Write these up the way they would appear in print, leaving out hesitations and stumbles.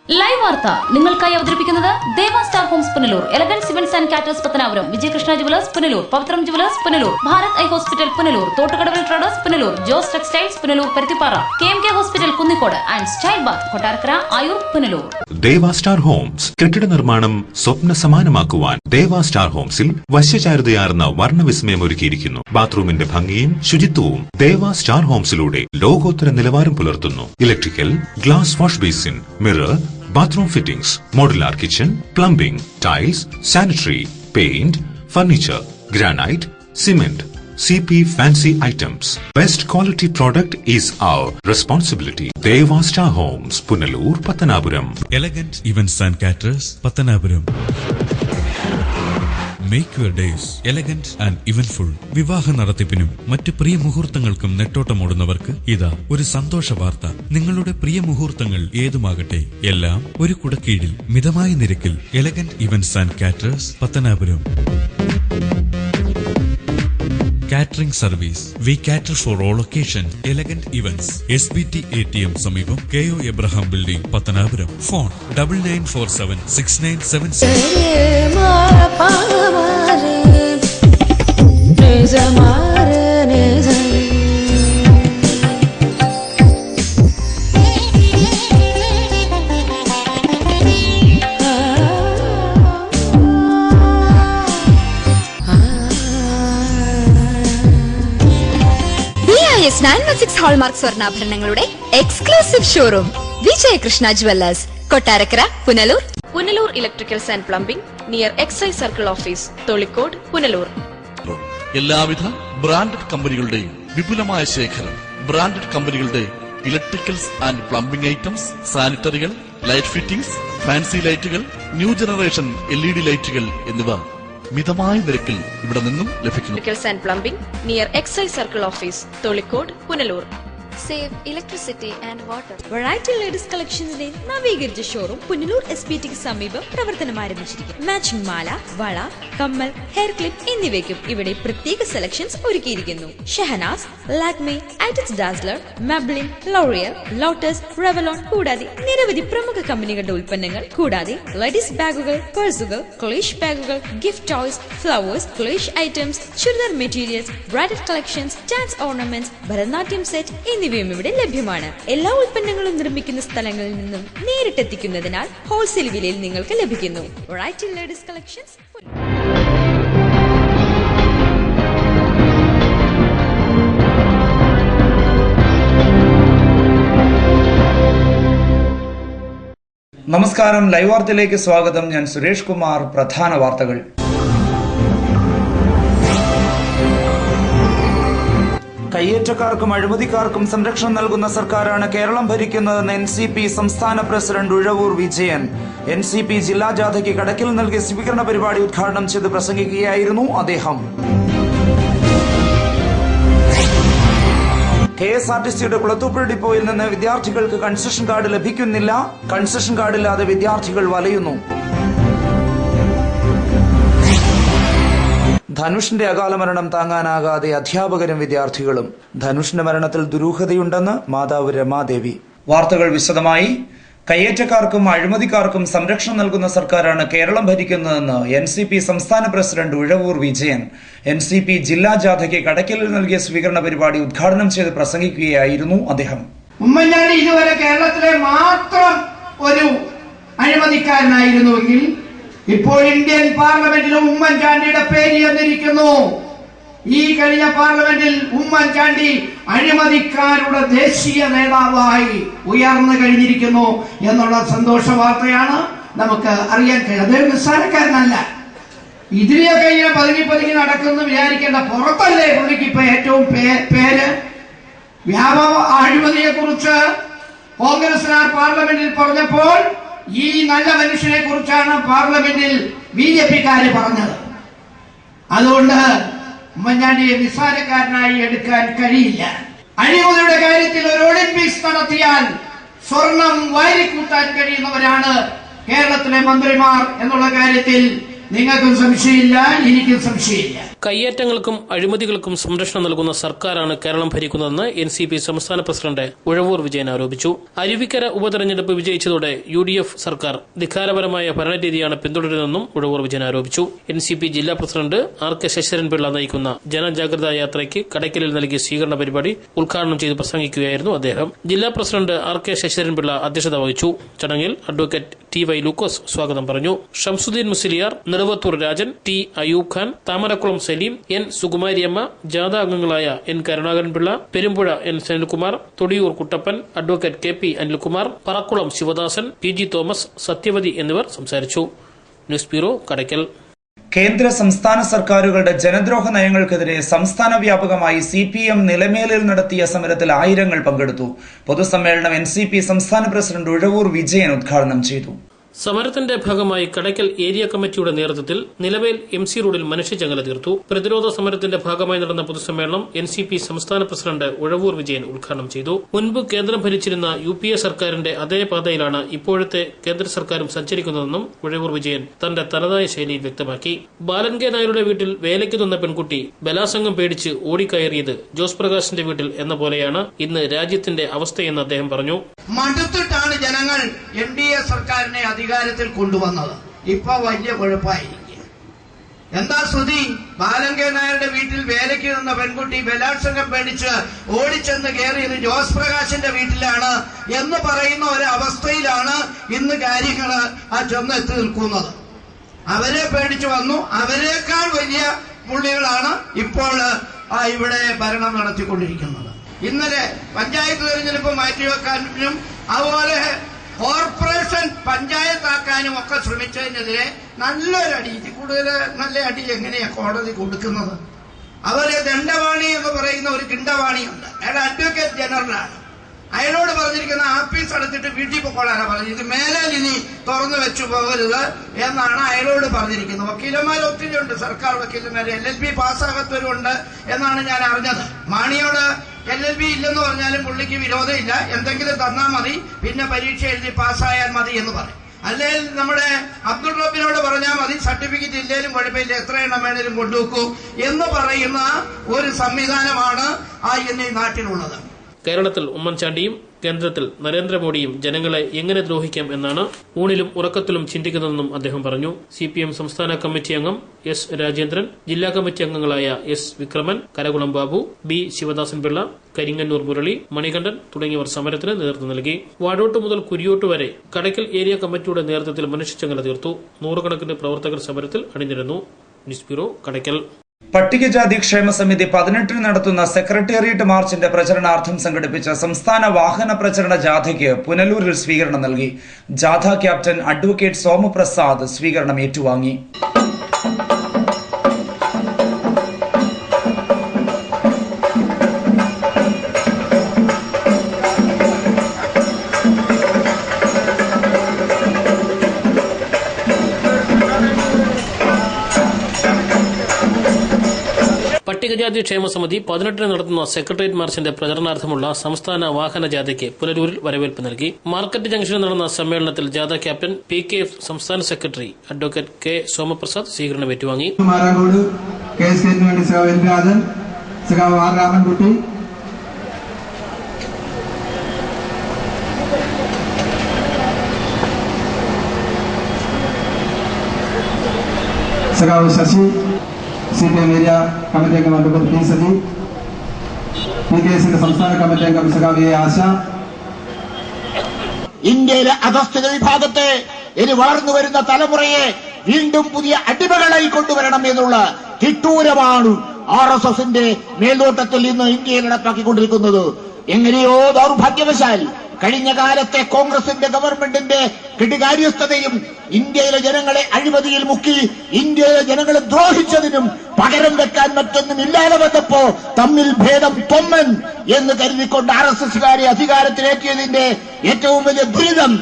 Live വാർത്ത നിങ്ങൾക്കായി അവതരിപ്പിക്കുന്നത് Deva star homes Punalur, elegance events and caterers Pathanapuram, Vijayakrishna jewellers Punalur, Pavithram jewellers Punalur, Bharat eye hospital Punalur, തോട്ടുകടവിൽ traders Punalur, Jose textiles Punalur Paruthippara, KMK hospital Kunnicode and style bath Kottarakkara, Ayur Punalur. Deva star homes കെട്ടിട നിർമ്മാണം സ്വപ്ന സമാനമാക്കുവാൻ ദേവാ star ഹോംസിൽ വശ്യചാരുതയാർന്ന വർണ്ണവിസ്മയം ഒരുക്കിയിരിക്കുന്നു. ബാത്റൂമിന്റെ ഭംഗിയും ശുചിത്വവും ദേവാ സ്റ്റാർ ഹോംസിലൂടെ ലോകോത്തര നിലവാരം പുലർത്തുന്നു. Electrical, glass wash basin, mirror, bathroom fittings, modular kitchen, plumbing, tiles, sanitary, paint, furniture, granite, cement, CP fancy items. Best quality product is our responsibility. Deva Star Homes, Punalur, Pattanapuram. Elegant Events and Caterers, Pattanapuram. Make your days elegant and eventful. വിവാഹ നടത്തിപ്പിനും മറ്റ് പ്രിയ മുഹൂർത്തങ്ങൾക്കും നെട്ടോട്ടമോടുന്നവർക്ക് ഇതാ ഒരു സന്തോഷ വാർത്ത. നിങ്ങളുടെ പ്രിയ മുഹൂർത്തങ്ങൾ ഏതുമാകട്ടെ, എല്ലാം ഒരു കുടക്കീഴിൽ മിതമായ നിരക്കിൽ. Elegant events and caterers, Pathanapuram. Catering service. We cater for all occasions. Elegant Events. SBT ATM സമീപം, KO Abraham Building, Pathanapuram. Phone 9947 6976. BIS 916 hallmark സ്വർണ്ണാഭരണങ്ങളുടെ exclusive showroom Vijayakrishna jewellers, Kottarakkara, Punalur. Punalur electricals and plumbing near excise circle office, Tholicode, Punalur. എല്ലാവിധ branded കമ്പനികളുടെയും വിപുലമായ ശേഖരം. Branded കമ്പനികളുടെ electricals and plumbing items, സാനിറ്ററികൾ, light fittings, fancy ലൈറ്റുകൾ, new generation LED ലൈറ്റുകൾ എന്നിവ മിതമായ നിരക്കിൽ ഇവിടെ നിന്നും ലഭിക്കുന്നു. Electricals and plumbing near excise circle office, Tholicode, Punalur. Save electricity and water. Variety ladies കളക്ഷൻസിന്റെ നവീകരിച്ച ഷോറൂം പുനലൂർ SBTക്ക് സമീപം പ്രവർത്തനം ആരംഭിച്ചിരിക്കുന്നു. മാച്ചിങ് മാല, വള, കമ്മൽ, ഹെയർ ക്ലിപ്പ് എന്നിവയ്ക്കും ഇവിടെ പ്രത്യേക സെലക്ഷൻസ് ഒരുക്കിയിരിക്കുന്നു. Shahnaz, Lakme, Eyetex Dazzler, Maybelline, L'Oreal, Lotus, Revlon കൂടാതെ നിരവധി പ്രമുഖ കമ്പനികളുടെ ഉൽപ്പന്നങ്ങൾ, കൂടാതെ ലേഡീസ് ബാഗുകൾ, പേഴ്സുകൾ, ക്ലേഷ് ബാഗുകൾ, ഗിഫ്റ്റ് ടോയ്സ്, ഫ്ലവേഴ്സ്, ക്ലേഷ് items, churidar materials, bridal collections, dance ornaments, Bharatanatyam set എന്നിവയും ഇവിടെ ലഭ്യമാണ്. എല്ലാ ഉൽപ്പന്നങ്ങളും നിർമ്മിക്കുന്ന സ്ഥലങ്ങളിൽ നിന്നും നേരിട്ടെത്തിക്കുന്നതിനാൽ ഹോൾസെയിൽ വിലയിൽ നിങ്ങൾക്ക് ലഭിക്കുന്നു. Variety ladies collections. നമസ്കാരം, ലൈവ് വാർത്തയിലേക്ക് സ്വാഗതം. ഞാൻ സുരേഷ് കുമാർ. പ്രധാന വാർത്തകൾ. കയ്യേറ്റക്കാർക്കും അഴിമതിക്കാർക്കും സംരക്ഷണം നൽകുന്ന സർക്കാരാണ് കേരളം ഭരിക്കുന്നതെന്ന് NCP സംസ്ഥാന പ്രസിഡന്റ് ഉഴവൂർ വിജയൻ. NCP ജില്ലാ ജാഥയ്ക്ക് കടക്കിൽ നൽകിയ സ്വീകരണ പരിപാടി ഉദ്ഘാടനം ചെയ്ത് പ്രസംഗിക്കുകയായിരുന്നു അദ്ദേഹം. KSRTCയുടെ കുളത്തൂപ്പുഴ ഡിപ്പോയിൽ നിന്ന് വിദ്യാർത്ഥികൾക്ക് കൺസെഷൻ കാർഡ് ലഭിക്കുന്നില്ല. കൺസെഷൻ കാർഡില്ലാതെ വിദ്യാർത്ഥികൾ വലയുന്നു. ധനുഷിന്റെ അകാല മരണം താങ്ങാനാകാതെ അധ്യാപകരും വിദ്യാർത്ഥികളും. ധനുഷിന്റെ മരണത്തിൽ ദുരൂഹതയുണ്ടെന്ന് മാതാവ് രമാദേവി. വാർത്തകൾ വിശദമായി. കയ്യേറ്റക്കാർക്കും അഴിമതിക്കാർക്കും സംരക്ഷണം നൽകുന്ന സർക്കാരാണ് കേരളം ഭരിക്കുന്നതെന്ന് NCP സംസ്ഥാന പ്രസിഡന്റ് ഉഴവൂർ വിജയൻ. NCP ജില്ലാ ജാഥയ്ക്ക് കടക്കലിൽ നൽകിയ സ്വീകരണ പരിപാടി ഉദ്ഘാടനം ചെയ്ത് പ്രസംഗിക്കുകയായിരുന്നു അദ്ദേഹം. ഉമ്മൻചാണ്ടി ഇതുവരെ കേരളത്തിലെ മാത്രം ഒരു അഴിമതിക്കാരനായിരുന്നുവെങ്കിൽ ഇപ്പോൾ ഇന്ത്യൻ പാർലമെന്റിലും ഉമ്മൻചാണ്ടിയുടെ പേര് ചെന്നിരിക്കുന്നു. ഈ കഴിഞ്ഞ പാർലമെന്റിൽ ഉമ്മൻചാണ്ടി അഴിമതിക്കാരുടെ ദേശീയ നേതാവായി ഉയർന്നു കഴിഞ്ഞിരിക്കുന്നു എന്നുള്ള സന്തോഷ വാർത്തയാണ് നമുക്ക് അറിയാൻ കഴിയും. അദ്ദേഹം നിസ്സാരക്കാരനല്ല. ഇതിലെയൊക്കെ ഇങ്ങനെ പതുങ്ങി നടക്കുന്നു വിചാരിക്കേണ്ട. പുറത്തല്ലേ പുള്ളിക്ക് ഇപ്പൊ ഏറ്റവും പേര്. വ്യാപക അഴിമതിയെ കുറിച്ച് കോൺഗ്രസ്സുകാർ പാർലമെന്റിൽ പറഞ്ഞപ്പോൾ ഈ നല്ല മനുഷ്യനെ കുറിച്ചാണ് പാർലമെന്റിൽ BJPക്കാര് പറഞ്ഞത്. അതുകൊണ്ട് ഉമ്മൻചാണ്ടിയെ നിസ്സാരക്കാരനായി എടുക്കാൻ കഴിയില്ല. അഴിമതിയുടെ കാര്യത്തിൽ ഒരു ഒളിമ്പിക്സ് നടത്തിയാൽ സ്വർണം വാരിക്കൂട്ടാൻ കഴിയുന്നവരാണ് കേരളത്തിലെ മന്ത്രിമാർ എന്നുള്ള കാര്യത്തിൽ നിങ്ങൾക്കും സംശയമില്ല, എനിക്കും സംശയമില്ല. കയ്യേറ്റങ്ങൾക്കും അഴിമതികൾക്കും സംരക്ഷണം നൽകുന്ന സർക്കാരാണ് കേരളം ഭരിക്കുന്നതെന്ന് NCP സംസ്ഥാന പ്രസിഡന്റ് ഉഴവൂർ വിജയൻ ആരോപിച്ചു. അരുവിക്കര ഉപതെരഞ്ഞെടുപ്പ് വിജയിച്ചതോടെ UDF സർക്കാർ ധിക്കാരപരമായ ഭരണരീതിയാണ് പിന്തുടരുന്നതെന്നും ഉഴവൂർ വിജയൻ ആരോപിച്ചു. NCP ജില്ലാ പ്രസിഡന്റ് RK ശശിധരൻപിള്ള നയിക്കുന്ന ജനജാഗ്രതാ യാത്രയ്ക്ക് കടയ്ക്കലിൽ നൽകിയ സ്വീകരണ പരിപാടി ഉദ്ഘാടനം ചെയ്ത് പ്രസംഗിക്കുകയായിരുന്നു അദ്ദേഹം. ജില്ലാ പ്രസിഡന്റ് RK ശശിധരൻപിള്ള അധ്യക്ഷത വഹിച്ചു. ചടങ്ങിൽ അഡ്വക്കേറ്റ് TY ലൂക്കോസ് സ്വാഗതം പറഞ്ഞു. ഷംസുദ്ദീൻ മുസ്ലിയാർ, നെടുവത്തൂർ രാജൻ, T അയൂബ് ഖാൻ, താമരക്കുളം സലീം, N സുകുമാരിയമ്മ, ജാഥ അംഗങ്ങളായ N Karunakaranpillai, Perumpuzha N Sanilkumar, Thodiyoor Kuttappan, advocate KP Anilkumar, Parakkulam Sivadasan, PG Thomas, Sathyavathi എന്നിവർ സംസാരിച്ചു. News bureau, Kadakkal. കേന്ദ്ര സംസ്ഥാന സർക്കാരുകളുടെ ജനദ്രോഹ നയങ്ങൾക്കെതിരെ സംസ്ഥാന വ്യാപകമായി CPM നിലമേലിൽ നടത്തിയ സമരത്തിൽ ആയിരങ്ങൾ പങ്കെടുത്തു. പൊതുസമ്മേളനം NCP സംസ്ഥാന പ്രസിഡന്റ് ഉഴവൂർ വിജയൻ ഉദ്ഘാടനം ചെയ്തു. സമരത്തിന്റെ ഭാഗമായി കടയ്ക്കൽ ഏരിയ കമ്മിറ്റിയുടെ നേതൃത്വത്തിൽ നിലവേൽ MC റോഡിൽ മനുഷ്യചങ്ങല തീർത്തു. പ്രതിരോധ സമരത്തിന്റെ ഭാഗമായി നടന്ന പൊതുസമ്മേളനം NCP സംസ്ഥാന പ്രസിഡന്റ് ഉഴവൂർ വിജയൻ ഉദ്ഘാടനം ചെയ്തു. മുൻപ് കേന്ദ്രം ഭരിച്ചിരുന്ന UPA സർക്കാരിന്റെ അതേ പാതയിലാണ് ഇപ്പോഴത്തെ കേന്ദ്ര സർക്കാരും സഞ്ചരിക്കുന്നതെന്നും ഉഴവൂർ വിജയൻ തന്റെ തനതായ ശൈലിയിൽ വ്യക്തമാക്കി. ബാലൻ കെ നായരുടെ വീട്ടിൽ വേലയ്ക്ക് നിന്ന പെൺകുട്ടി ബലാത്സംഗം പേടിച്ച് ഓടിക്കയറിയത് ജോസ് പ്രകാശിന്റെ വീട്ടിൽ എന്ന പോലെയാണ് ഇന്ന് രാജ്യത്തിന്റെ അവസ്ഥയെന്ന് അദ്ദേഹം പറഞ്ഞു. മടുത്തിട്ടാണ് ജനങ്ങൾ NDA സർക്കാരിനെ അധികാരത്തിൽ കൊണ്ടുവന്നത്. ഇപ്പൊ വലിയ കുഴപ്പമായിരിക്കും. എന്താ ശ്രുതി? ബാലൻ കെ നായരുടെ വീട്ടിൽ വേലയ്ക്ക് നിന്ന പെൺകുട്ടി ബലാത്സംഗം പേടിച്ച് ഓടിച്ചെന്ന് കയറിയത് ജോസ് പ്രകാശിന്റെ വീട്ടിലാണ് എന്ന് പറയുന്ന ഒരു അവസ്ഥയിലാണ് ഇന്ന് കാര്യങ്ങൾ ചെന്നെത്തി നിൽക്കുന്നത്. അവരെ പേടിച്ചു വന്നു. അവരെക്കാൾ വലിയ പുള്ളികളാണ് ഇപ്പോൾ ഇവിടെ ഭരണം നടത്തിക്കൊണ്ടിരിക്കുന്നത്. ഇന്നലെ പഞ്ചായത്ത് തെരഞ്ഞെടുപ്പ് മാറ്റിവെക്കാനും അതുപോലെ കോർപ്പറേഷൻ പഞ്ചായത്താക്കാനും ഒക്കെ ശ്രമിച്ചതിനെതിരെ നല്ലൊരു അടി, ഇതിൽ കൂടുതൽ നല്ല അടി എങ്ങനെയാ കോടതി കൊടുക്കുന്നത്? അവര് ദണ്ഡവാണി എന്ന് പറയുന്ന ഒരു കിണ്ടവാണിയുണ്ട്. അയാൾ അഡ്വക്കേറ്റ് ജനറലാണ്. അയാളോട് പറഞ്ഞിരിക്കുന്ന ആഫീസ് അടച്ചിട്ട് വീട്ടിൽ പൊക്കോളാനാണ് പറഞ്ഞത്. ഇത് മേലാൽ ഇനി തുറന്നു വെച്ചു പോകരുത് എന്നാണ് അയാളോട് പറഞ്ഞിരിക്കുന്നത്. വക്കീലന്മാർ ഒത്തിരി ഉണ്ട്, സർക്കാർ വക്കീലന്മാർ. LLB പാസ്സാകാത്തവരുണ്ട് എന്നാണ് ഞാൻ അറിഞ്ഞത്. മാണിയോട് LLB ഇല്ലെന്ന് പറഞ്ഞാലും പുള്ളിക്ക് വിരോധമില്ല. എന്തെങ്കിലും തന്നാൽ മതി, പിന്നെ പരീക്ഷ എഴുതി പാസ്സായാൽ മതി എന്ന് പറയും. അല്ലെങ്കിൽ നമ്മുടെ അബ്ദുൾ റബ്ബിനോട് പറഞ്ഞാൽ മതി, സർട്ടിഫിക്കറ്റ് ഇല്ലേലും കുഴപ്പമില്ല, എത്ര എണ്ണം വേണേലും കൊണ്ടുവെക്കൂ എന്ന് പറയുന്ന ഒരു സംവിധാനമാണ് ഇന്ന് ഈ നാട്ടിലുള്ളത്. കേരളത്തിൽ ഉമ്മൻചാണ്ടിയും കേന്ദ്രത്തിൽ നരേന്ദ്രമോദിയും ജനങ്ങളെ എങ്ങനെ ദ്രോഹിക്കാം എന്നാണ് ഊണിലും ഉറക്കത്തിലും ചിന്തിക്കുന്നതെന്നും അദ്ദേഹം പറഞ്ഞു. CPM സംസ്ഥാന കമ്മിറ്റി അംഗം S രാജേന്ദ്രൻ, ജില്ലാ കമ്മിറ്റി അംഗങ്ങളായ S വിക്രമൻ, കരകുളം ബാബു, B ശിവദാസൻ പിള്ള, കരിങ്ങന്നൂർ മുരളി, മണികണ്ഠൻ തുടങ്ങിയവർ സമരത്തിന് നേതൃത്വം നൽകി. വാടോട്ട് മുതൽ കുരിയോട്ട് വരെ കടയ്ക്കൽ ഏരിയ കമ്മിറ്റിയുടെ നേതൃത്വത്തിൽ മനുഷ്യച്ചങ്ങല തീർത്തു. നൂറുകണക്കിന് പ്രവർത്തകർ സമരത്തിൽ അണിനിരന്നു. News bureau, Kadakkal. പട്ടികജാതി ക്ഷേമ സമിതി 18 നടത്തുന്ന സെക്രട്ടേറിയറ്റ് മാർച്ചിന്റെ പ്രചരണാർത്ഥം സംഘടിപ്പിച്ച സംസ്ഥാന വാഹന പ്രചരണ ജാഥയ്ക്ക് പുനലൂരിൽ സ്വീകരണം നൽകി. ജാഥ ക്യാപ്റ്റൻ അഡ്വക്കേറ്റ് സോമപ്രസാദ് സ്വീകരണം ഏറ്റുവാങ്ങി. പട്ടികജാതി ക്ഷേമ സമിതി 18 നടത്തുന്ന സെക്രട്ടേറിയറ്റ് മാർച്ചിന്റെ പ്രചരണാർത്ഥമുള്ള സംസ്ഥാന വാഹന ജാഥയ്ക്ക് പുനലൂരിൽ വരവേൽപ്പ് നൽകി. മാർക്കറ്റ് ജംഗ്ഷനിൽ നടന്ന സമ്മേളനത്തിൽ ജാഥ ക്യാപ്റ്റൻ PKF സംസ്ഥാന സെക്രട്ടറി അഡ്വക്കേറ്റ് K സോമപ്രസാദ് സ്വീകരണം ഏറ്റുവാങ്ങി. ശശി, CPM ഏരിയ കമ്മിറ്റി അംഗം അഡ്വക്കേറ്റ് P സജി, PKSന്റെ സംസ്ഥാന കമ്മിറ്റി അംഗം സഖാവ് A ആശ. ഇന്ത്യയിലെ അധസ്ഥിത വിഭാഗത്തെ ഇനി വളർന്നു വരുന്ന തലമുറയെ വീണ്ടും പുതിയ അടിമകളായി കൊണ്ടുവരണം എന്നുള്ള തിട്ടൂരമാണ് RSSന്റെ മേൽനോട്ടത്തിൽ ഇന്ന് ഇന്ത്യയിൽ നടപ്പാക്കിക്കൊണ്ടിരിക്കുന്നത്. എങ്ങനെയോ ദൗർഭാഗ്യവശാൽ കഴിഞ്ഞ കാലത്തെ കോൺഗ്രസിന്റെ ഗവൺമെന്റിന്റെ കെടുകാര്യസ്ഥതയും ഇന്ത്യയിലെ ജനങ്ങളെ അഴിമതിയിൽ മുക്കി ഇന്ത്യയിലെ ജനങ്ങളെ ദ്രോഹിച്ചതിനും പകരം വെക്കാൻ മറ്റൊന്നും ഇല്ലാതെ വന്നപ്പോ തമ്മിൽ ഭേദം തൊമ്മൻ എന്ന് കരുതിക്കൊണ്ട് RSSകാരെ അധികാരത്തിലേക്കിയതിന്റെ ഏറ്റവും വലിയ ദുരിതം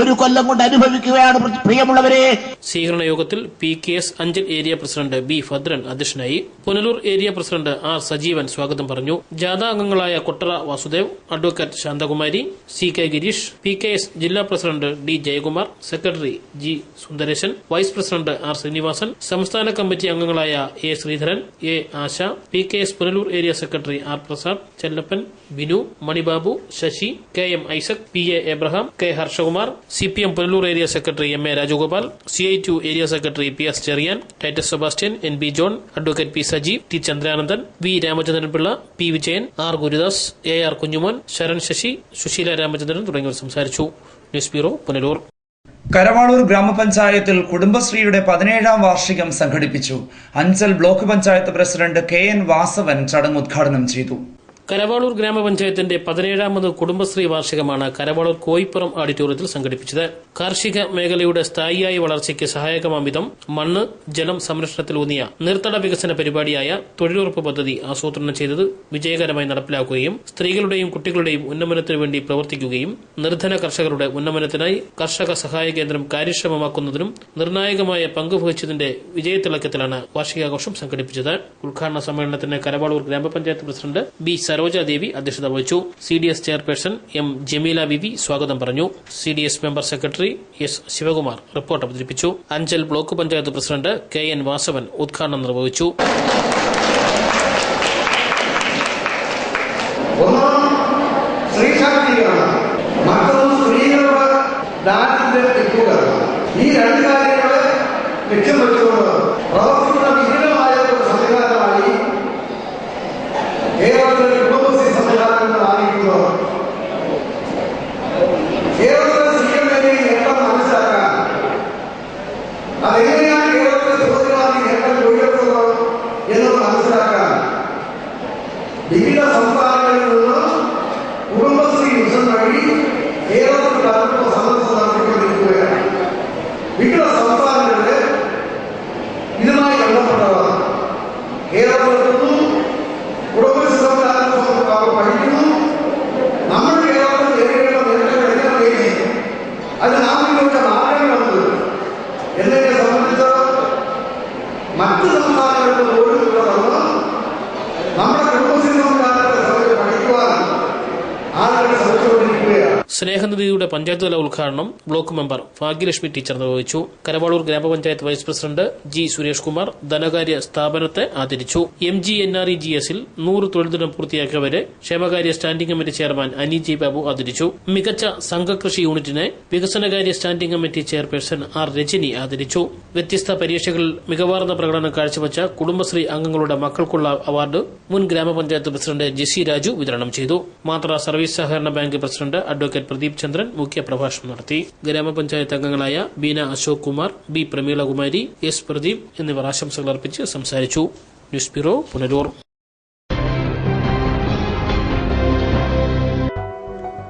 1 കൊല്ലം കൊണ്ട് അനുഭവിക്കുകയാണ് പ്രിയമുള്ളവരെ. സ്വീകരണ യോഗത്തിൽ PKS Anchal area president B Bhadran അധ്യക്ഷനായി. Punalur area president R Sajeevan സ്വാഗതം പറഞ്ഞു. ജാഥ അംഗങ്ങളായ Kottara Vasudev, advocate Shanthakumari, CK Gireesh, PKS ജില്ലാ president D Jayakumar, secretary G Sundaresan, vice president R Sreenivasan, സംസ്ഥാന കമ്മിറ്റി അംഗങ്ങളായ A Sreedharan, A Asha, PKS Punalur area secretary R Prasad, Chellappan, Binu, Manibabu, Sasi, KM Isaac, PA Abraham, K Harshakumar, CPM Punalur area secretary MA Rajagopal, CI2 area secretary PS Cherian, Titus Sebastian, NB John, advocate P Sajeev, T Chandranandan, V Ramachandran Pillai, P Vijayan, R Gurudas, AR Kunjumon, Sharan Sasi, Susheela Ramachandran തുടങ്ങിയവർ സംസാരിച്ചു. News bureau Punalur. Karavaloor ഗ്രാമപഞ്ചായത്തിൽ കുടുംബശ്രീയുടെ 17ാം വാർഷികം സംഘടിപ്പിച്ചു. Anchal block panchayat president KN Vasavan ചടങ്ങ് ഉദ്ഘാടനം ചെയ്തു. കരവാളൂർ ഗ്രാമപഞ്ചായത്തിന്റെ 17ാമത് കുടുംബശ്രീ വാർഷികമാണ് കരവാളൂർ കോയിപ്പുറം ഓഡിറ്റോറിയത്തിൽ സംഘടിപ്പിച്ചത്. കാർഷിക മേഖലയുടെ സ്ഥായിയായ വളർച്ചയ്ക്ക് സഹായകമാം വിധം മണ്ണ്, ജലം സംരക്ഷണത്തിലൂന്നിയ നീർത്തട വികസന പരിപാടിയായ തൊഴിലുറപ്പ് പദ്ധതി ആസൂത്രണം ചെയ്തത് വിജയകരമായി നടപ്പിലാക്കുകയും സ്ത്രീകളുടെയും കുട്ടികളുടെയും ഉന്നമനത്തിനു വേണ്ടി പ്രവർത്തിക്കുകയും നിർധന കർഷകരുടെ ഉന്നമനത്തിനായി കർഷക സഹായ കേന്ദ്രം കാര്യക്ഷമമാക്കുന്നതിനും നിർണായകമായ പങ്കുവഹിച്ചതിന്റെ വിജയത്തിളക്കത്തിലാണ് വാർഷികാഘോഷം സംഘടിപ്പിച്ചത്. ഉദ്ഘാടന സമ്മേളനത്തിന് കരവാളൂർ ഗ്രാമപഞ്ചായത്ത് പ്രസിഡന്റ് B സരോജാദേവി അധ്യക്ഷത വഹിച്ചു. CDS ചെയർപേഴ്സൺ M ജമീല വിവി സ്വാഗതം പറഞ്ഞു. CDS member secretary S Sivakumar report അവതരിപ്പിച്ചു. Anchal block panchayat president KN Vasavan ഉദ്ഘാടനം നിർവഹിച്ചു. ഈ രണ്ട് കാര്യങ്ങളെ ലക്ഷ്യം വെച്ചുകൊണ്ട് പ്രവർത്തിക്കുന്ന വിപുലമായ ഒരു സംവിധാനമായി കേരളത്തിലെ കുടുംബശ്രീ സംവിധാനങ്ങൾ ആയിരിക്കുന്നത്. കേരളത്തിലെ സ്ത്രീകളുടെ നേട്ടം മനസ്സിലാക്കാൻ അതെങ്ങനെയാണ് കേരളത്തിലെ സഹോദരിമാർക്ക് നേട്ടം ഉയർത്തുന്നത് എന്നത് മനസ്സിലാക്കാൻ വിവിധ സംസ്ഥാനങ്ങളിൽ നിന്ന് കുടുംബശ്രീ മിഷൻ വഴി കേരളത്തിൽ തലമുറ സന്ദർശനം നടത്തിക്കൊണ്ടിരിക്കുകയാണ്. വിവിധ സംസ്ഥാനങ്ങളിലെ ഇതുമായി ബന്ധപ്പെട്ടവർ കേരളത്തിൽ നിന്നും കുടുംബശ്രീ സംവിധാനം പഠിക്കുന്നു. നമ്മൾ കേരളത്തിൽ നേരിടേണ്ട നേട്ടങ്ങൾ എങ്ങനെ നേടിയിരിക്കും, അത് നാം മുന്നോട്ട് മാറ്റങ്ങളുണ്ട് എന്നതിനെ സംബന്ധിച്ച് മറ്റ് സംസ്ഥാനങ്ങളിൽ പോലും തുടർന്ന് നമ്മുടെ കുടുംബശ്രീ സംവിധാനത്തെ സംബന്ധിച്ച് പഠിക്കുവാൻ ആളുകൾ ശ്രമിച്ചുകൊണ്ടിരിക്കുകയാണ്. സ്നേഹനിധിയുടെ പഞ്ചായത്ത് തല ഉദ്ഘാടനം ബ്ലോക്ക് മെമ്പർ ഭാഗ്യലക്ഷ്മി ടീച്ചർ നിർവഹിച്ചു. Karavalur gramapanchayat vice president G Suresh Kumar ധനകാര്യ സ്ഥാപനത്തെ ആദരിച്ചു. MGNREGS-ൽ 100 തൊഴിൽ ദിനം പൂർത്തിയാക്കിയവരെ ക്ഷേമകാര്യ standing committee chairman Ani G Babu ആദരിച്ചു. മികച്ച സംഘകൃഷി യൂണിറ്റിനെ വികസനകാര്യ standing committee chairperson R Rajani ആദരിച്ചു. വ്യത്യസ്ത പരീക്ഷകളിൽ മികവാർന്ന പ്രകടനം കാഴ്ചവെച്ച കുടുംബശ്രീ അംഗങ്ങളുടെ മക്കൾക്കുള്ള അവാർഡ് മുൻ ഗ്രാമപഞ്ചായത്ത് പ്രസിഡന്റ് ജെസി രാജു വിതരണം ചെയ്തു. മാത്ര സർവീസ് സഹകരണ ബാങ്ക് പ്രസിഡന്റ് അഡ്വക്കേറ്റ് പ്രദീപ് ചന്ദ്രൻ മുഖ്യപ്രഭാഷണം നടത്തി. ഗ്രാമപഞ്ചായത്ത് അംഗങ്ങളായ ബീന അശോക് കുമാർ, B പ്രമീളകുമാരി, S പ്രദീപ് എന്നിവർ ആശംസകൾ അർപ്പിച്ച് സംസാരിച്ചു. News bureau Punalur.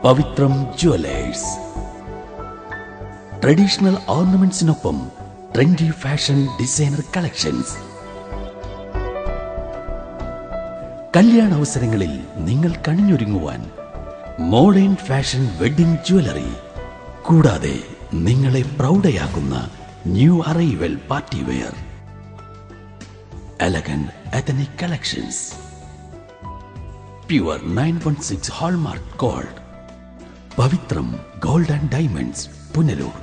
Pavithram jewellers traditional ഓർണമെന്റ്സിനൊപ്പം ട്രെൻഡി ഫാഷൻ ഡിസൈനർ കളക്ഷൻസ്. കല്യാണ അവസരങ്ങളിൽ നിങ്ങൾ കണിഞ്ഞൊരുങ്ങുവാൻ മോഡേൺ ഫാഷൻ വെഡിംഗ് ജ്വല്ലറി, കൂടാതെ നിങ്ങളെ പ്രൗഢയാക്കുന്ന new arrival party wear, elegant ethnic collections, pure 916 hallmark gold. Pavithram gold and diamonds, Punalur.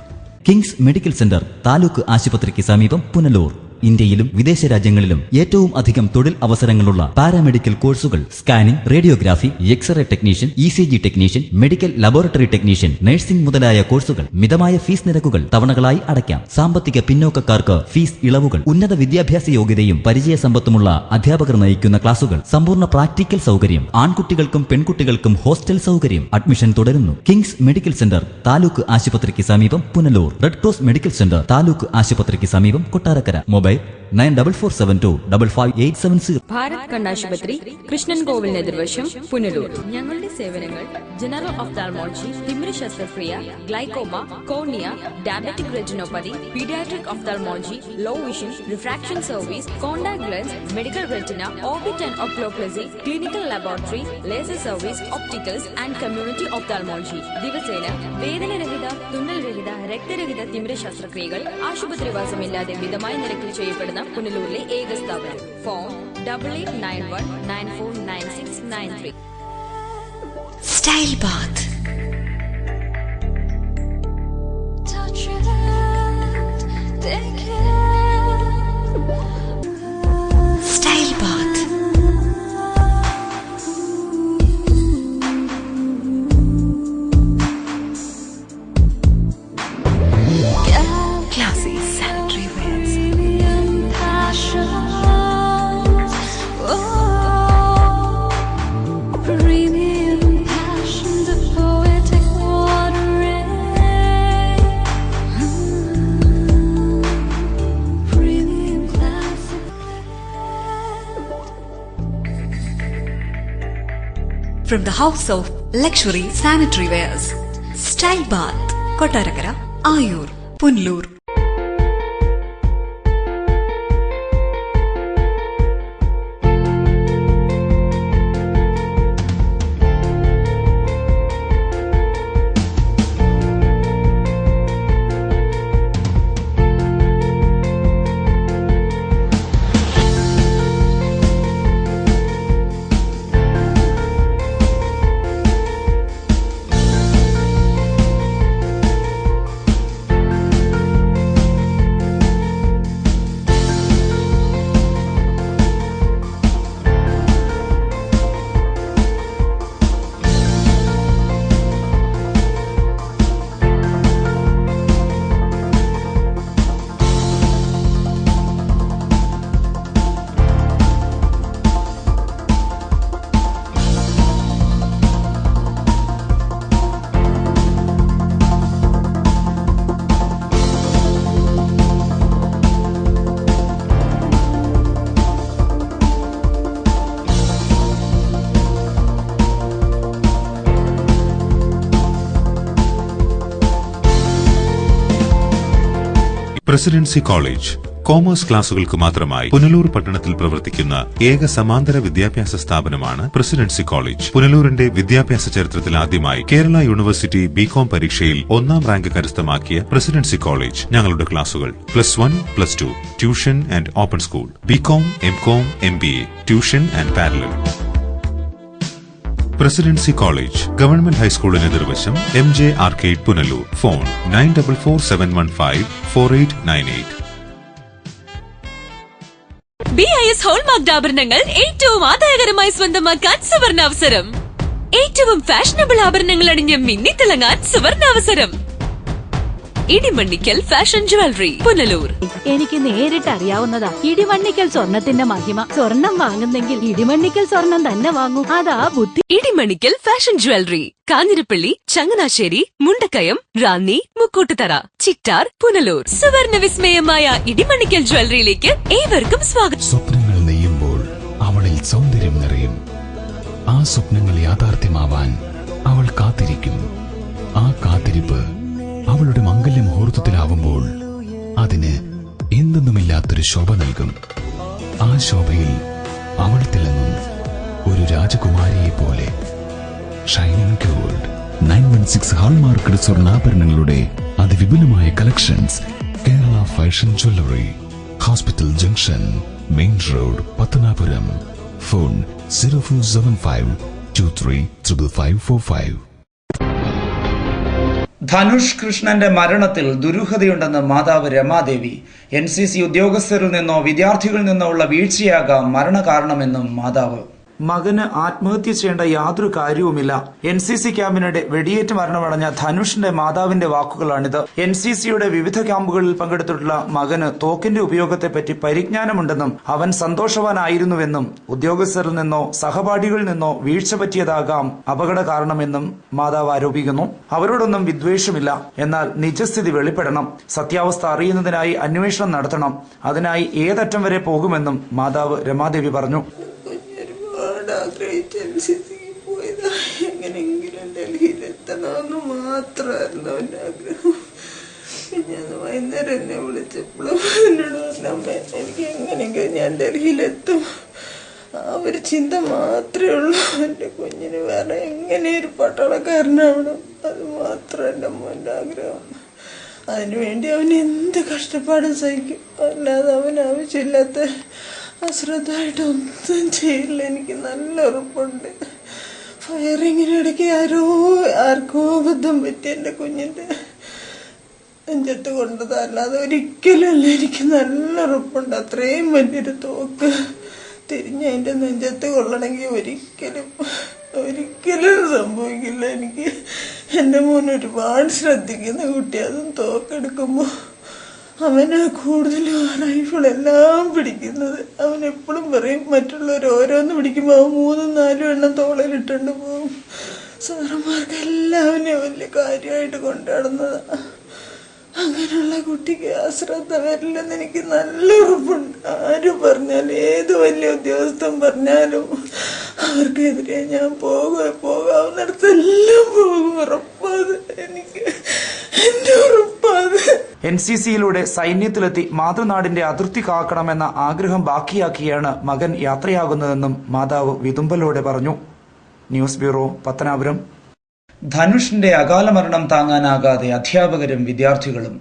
Kings medical centre taluk ആശുപത്രിക്ക് സമീപം, പുനലൂർ. ഇന്ത്യയിലും വിദേശ രാജ്യങ്ങളിലും ഏറ്റവും അധികം തൊഴിൽ അവസരങ്ങളുള്ള പാരാമെഡിക്കൽ കോഴ്സുകൾ, scanning, radiography, x-ray technician, ECG technician, medical laboratory technician, nursing മുതലായ കോഴ്സുകൾ. മിതമായ ഫീസ് നിരക്കുകൾ തവണകളായി അടയ്ക്കാം. സാമ്പത്തിക പിന്നോക്കക്കാർക്ക് ഫീസ് ഇളവുകൾ. ഉന്നത വിദ്യാഭ്യാസ യോഗ്യതയും പരിചയസമ്പത്തുമുള്ള അധ്യാപകർ നയിക്കുന്ന ക്ലാസുകൾ. സമ്പൂർണ്ണ പ്രാക്ടിക്കൽ സൗകര്യം. ആൺകുട്ടികൾക്കും പെൺകുട്ടികൾക്കും ഹോസ്റ്റൽ സൗകര്യം. അഡ്മിഷൻ തുടരുന്നു. കിങ്സ് മെഡിക്കൽ സെന്റർ താലൂക്ക് ആശുപത്രിക്ക് സമീപം, Punalur. Red cross medical centre taluk ആശുപത്രിക്ക് സമീപം, കൊട്ടാരക്കര. മൊബൈൽ 9447255870. ഭാരത് കണ്ണാശുപത്രി, കൃഷ്ണൻ കോവിലിന് എതിർവശം, പുനലൂർ. ഞങ്ങളുടെ സേവനങ്ങൾ ജനറൽ ഒഫ്താൽമോളജി, തിമിര ശസ്ത്രക്രിയ, glaucoma, cornea, diabetic retinopathy, paediatric ophthalmology, low vision, refraction service, contact lens, medical retina, orbit and oculoplasty, clinical laboratory, laser service, opticals and community ophthalmology. ദിവസേന വേദനരഹിത, തുന്നൽരഹിത, രക്തരഹിത തിമിര ശസ്ത്രക്രിയകൾ ആശുപത്രിവാസമില്ലാതെ മിതമായ നിരക്കിൽ ചെയ്യപ്പെടുന്ന പുനലൂരിലെ ഏക സ്ഥാപനം. Phone 8891949693. Style bath. Style bath. Classy sanitary wears. From the house of luxury sanitary wears, Style Bath, Kottarakara, Ayur, Punlur. Presidency college commerce ക്ലാസുകൾക്ക് മാത്രമായി പുനലൂർ പട്ടണത്തിൽ പ്രവർത്തിക്കുന്ന ഏക സമാന്തര വിദ്യാഭ്യാസ സ്ഥാപനമാണ് പ്രസിഡൻസി കോളേജ്. പുനലൂരിന്റെ വിദ്യാഭ്യാസ ചരിത്രത്തിൽ ആദ്യമായി കേരള യൂണിവേഴ്സിറ്റി ബികോം പരീക്ഷയിൽ 1ാം റാങ്ക് കരസ്ഥമാക്കിയ പ്രസിഡൻസി കോളേജ്. ഞങ്ങളുടെ ക്ലാസുകൾ +1, +2, tuition and open school, BCom, MCom, MBA, tuition and parallel. Presidency college government ഹൈസ്കൂളിന് എതിർവശം, MJ arcade, Punalur. Phone 9447154898. BIS hallmark ആഭരണങ്ങൾ ഏറ്റവും ആദായകരമായി സ്വന്തമാക്കാൻ സുവർണാവസരം. ഏറ്റവും ഫാഷനബിൾ ആഭരണങ്ങൾ അണിഞ്ഞ് മിന്നിത്തിളങ്ങാൻ സുവർണാവസരം. Idimannickal fashion jewellery, Punalur. എനിക്ക് നേരിട്ട് അറിയാവുന്നതാ ഇടിമണ്ണിക്കൽ സ്വർണത്തിന്റെ മഹിമ. സ്വർണം വാങ്ങുന്നെങ്കിൽ ഇടിമണ്ണിക്കൽ സ്വർണം തന്നെ വാങ്ങൂ, അതാ ബുദ്ധി. Idimannickal fashion jewellery, Kanjirappally, Changanassery, Mundakayam, Ranni, Mukkoottuthara, Chittar, Punalur. സുവർണ വിസ്മയമായ ഇടിമണ്ണിക്കൽ ജ്വല്ലറിയിലേക്ക് ഏവർക്കും സ്വാഗതം. സ്വപ്നങ്ങൾ നെയ്യുമ്പോൾ അവളിൽ സൗന്ദര്യം നിറയും. ആ സ്വപ്നങ്ങൾ യാഥാർത്ഥ്യമാവാൻ അവൾ കാത്തിരിക്കും. ആ കാത്തിരിപ്പ് അവളുടെ മംഗല്യ മുഹൂർത്തത്തിലാവുമ്പോൾ അതിന് എന്തെന്നുമില്ലാത്തൊരു ശോഭ നൽകും. ആ ശോഭയിൽ അവൾ തിളങ്ങും ഒരു രാജകുമാരിയെ പോലെ. ഷൈനിങ് ഗോൾഡ് 916 ഹാൾമാർക്കഡ് സ്വർണ്ണാഭരണങ്ങളുടെ അതിവിപുലമായ collections. Kerala fashion jewellery, hospital junction, main road, Pathanapuram. Phone 0475235545. Dhanush കൃഷ്ണന്റെ മരണത്തിൽ ദുരൂഹതയുണ്ടെന്ന് മാതാവ് രമാദേവി. NCC ഉദ്യോഗസ്ഥരിൽ നിന്നോ വിദ്യാർത്ഥികളിൽ നിന്നോ ഉള്ള വീഴ്ചയാകാം മരണകാരണമെന്നും മാതാവ്. മകന് ആത്മഹത്യ ചെയ്യേണ്ട യാതൊരു കാര്യവുമില്ല. NCC ക്യാമ്പിനിടെ വെടിയേറ്റ് മരണമടഞ്ഞ ധനുഷിന്റെ മാതാവിന്റെ വാക്കുകളാണിത്. NCCയുടെ വിവിധ ക്യാമ്പുകളിൽ പങ്കെടുത്തിട്ടുള്ള മകന് തോക്കിന്റെ ഉപയോഗത്തെപ്പറ്റി പരിജ്ഞാനമുണ്ടെന്നും അവൻ സന്തോഷവാനായിരുന്നുവെന്നും ഉദ്യോഗസ്ഥരിൽ നിന്നോ സഹപാഠികളിൽ നിന്നോ വീഴ്ച പറ്റിയതാകാം അപകട കാരണമെന്നും മാതാവ് ആരോപിക്കുന്നു. അവരോടൊന്നും വിദ്വേഷമില്ല. എന്നാൽ നിജസ്ഥിതി വെളിപ്പെടണം. സത്യാവസ്ഥ അറിയുന്നതിനായി അന്വേഷണം നടത്തണം. അതിനായി ഏതറ്റം വരെ പോകുമെന്നും മാതാവ് രമാദേവി പറഞ്ഞു. എങ്ങനെയെങ്കിലും ഡൽഹിയിലെത്തണമെന്ന് മാത്രമായിരുന്നു അവൻ്റെ ആഗ്രഹം. ഞാൻ വൈകുന്നേരം എന്നെ വിളിച്ചപ്പോഴും എന്നോട് പറഞ്ഞ എനിക്ക് എങ്ങനെയെങ്കിലും ഞാൻ ഡൽഹിയിലെത്തും, ആ ഒരു ചിന്ത മാത്രമേ ഉള്ളൂ. എൻ്റെ കുഞ്ഞിന് വേറെ എങ്ങനെ ഒരു പട്ടാളക്കാരനാവണം, അത് മാത്രം എൻ്റെ മോൻ്റെ ആഗ്രഹം. അതിനുവേണ്ടി അവൻ എന്ത് കഷ്ടപ്പാടും സഹിക്കും. അല്ലാതെ അവൻ ആവശ്യമില്ലാത്ത അശ്രദ്ധമായിട്ടൊന്നും ചെയ്യില്ല. എനിക്ക് നല്ല ഉറപ്പുണ്ട്. ഫയറിങ്ങിനിടയ്ക്ക് ആർക്കോ അബദ്ധം പറ്റി എൻ്റെ കുഞ്ഞിൻ്റെ നെഞ്ചത്ത് കൊണ്ടത്, അല്ലാതെ ഒരിക്കലും എനിക്ക് നല്ല ഉറപ്പുണ്ട്. അത്രയും വലിയൊരു തോക്ക് തിരിഞ്ഞ് അതിൻ്റെ നെഞ്ചത്ത് കൊള്ളണമെങ്കിൽ ഒരിക്കലും സംഭവിക്കില്ല. എനിക്ക് എൻ്റെ മോൻ ഒരുപാട് ശ്രദ്ധിക്കുന്ന കുട്ടി. അതും തോക്കെടുക്കുമ്പോൾ അവന് കൂടുതലും ആ റൈഫിളെല്ലാം പിടിക്കുന്നത്. അവൻ എപ്പോഴും പറയും മറ്റുള്ളവർ ഓരോന്ന് പിടിക്കുമ്പോൾ അവൻ 3-4 എണ്ണം തോളയിലിട്ടുണ്ട് പോകും. സാറന്മാർക്കെല്ലാം അവനെ വലിയ കാര്യമായിട്ട് കൊണ്ടുനടന്നതാണ്. അങ്ങനെയുള്ള കുട്ടിക്ക് അശ്രദ്ധ വരില്ലെന്ന് എനിക്ക് നല്ല ഉറപ്പുണ്ട്. ആര് പറഞ്ഞാലും ഏത് വലിയ ഉദ്യോഗസ്ഥൻ പറഞ്ഞാലും അവർക്കെതിരെ ഞാൻ പോകാവുന്നിടത്തെല്ലാം പോകും. ഉറപ്പാത് എനിക്ക് എന്റെ ഉറപ്പാത്. NCCയിലൂടെ സൈന്യത്തിലെത്തി മാതൃനാടിന്റെ അതിർത്തി കാക്കണമെന്ന ആഗ്രഹം ബാക്കിയാക്കിയാണ് മകൻ യാത്രയാകുന്നതെന്നും മാതാവ് വിതുമ്പലോടെ പറഞ്ഞു. News bureau, Pathanapuram. ധനുഷിന്റെ അകാല മരണം താങ്ങാനാകാതെ അധ്യാപകരും വിദ്യാർത്ഥികളും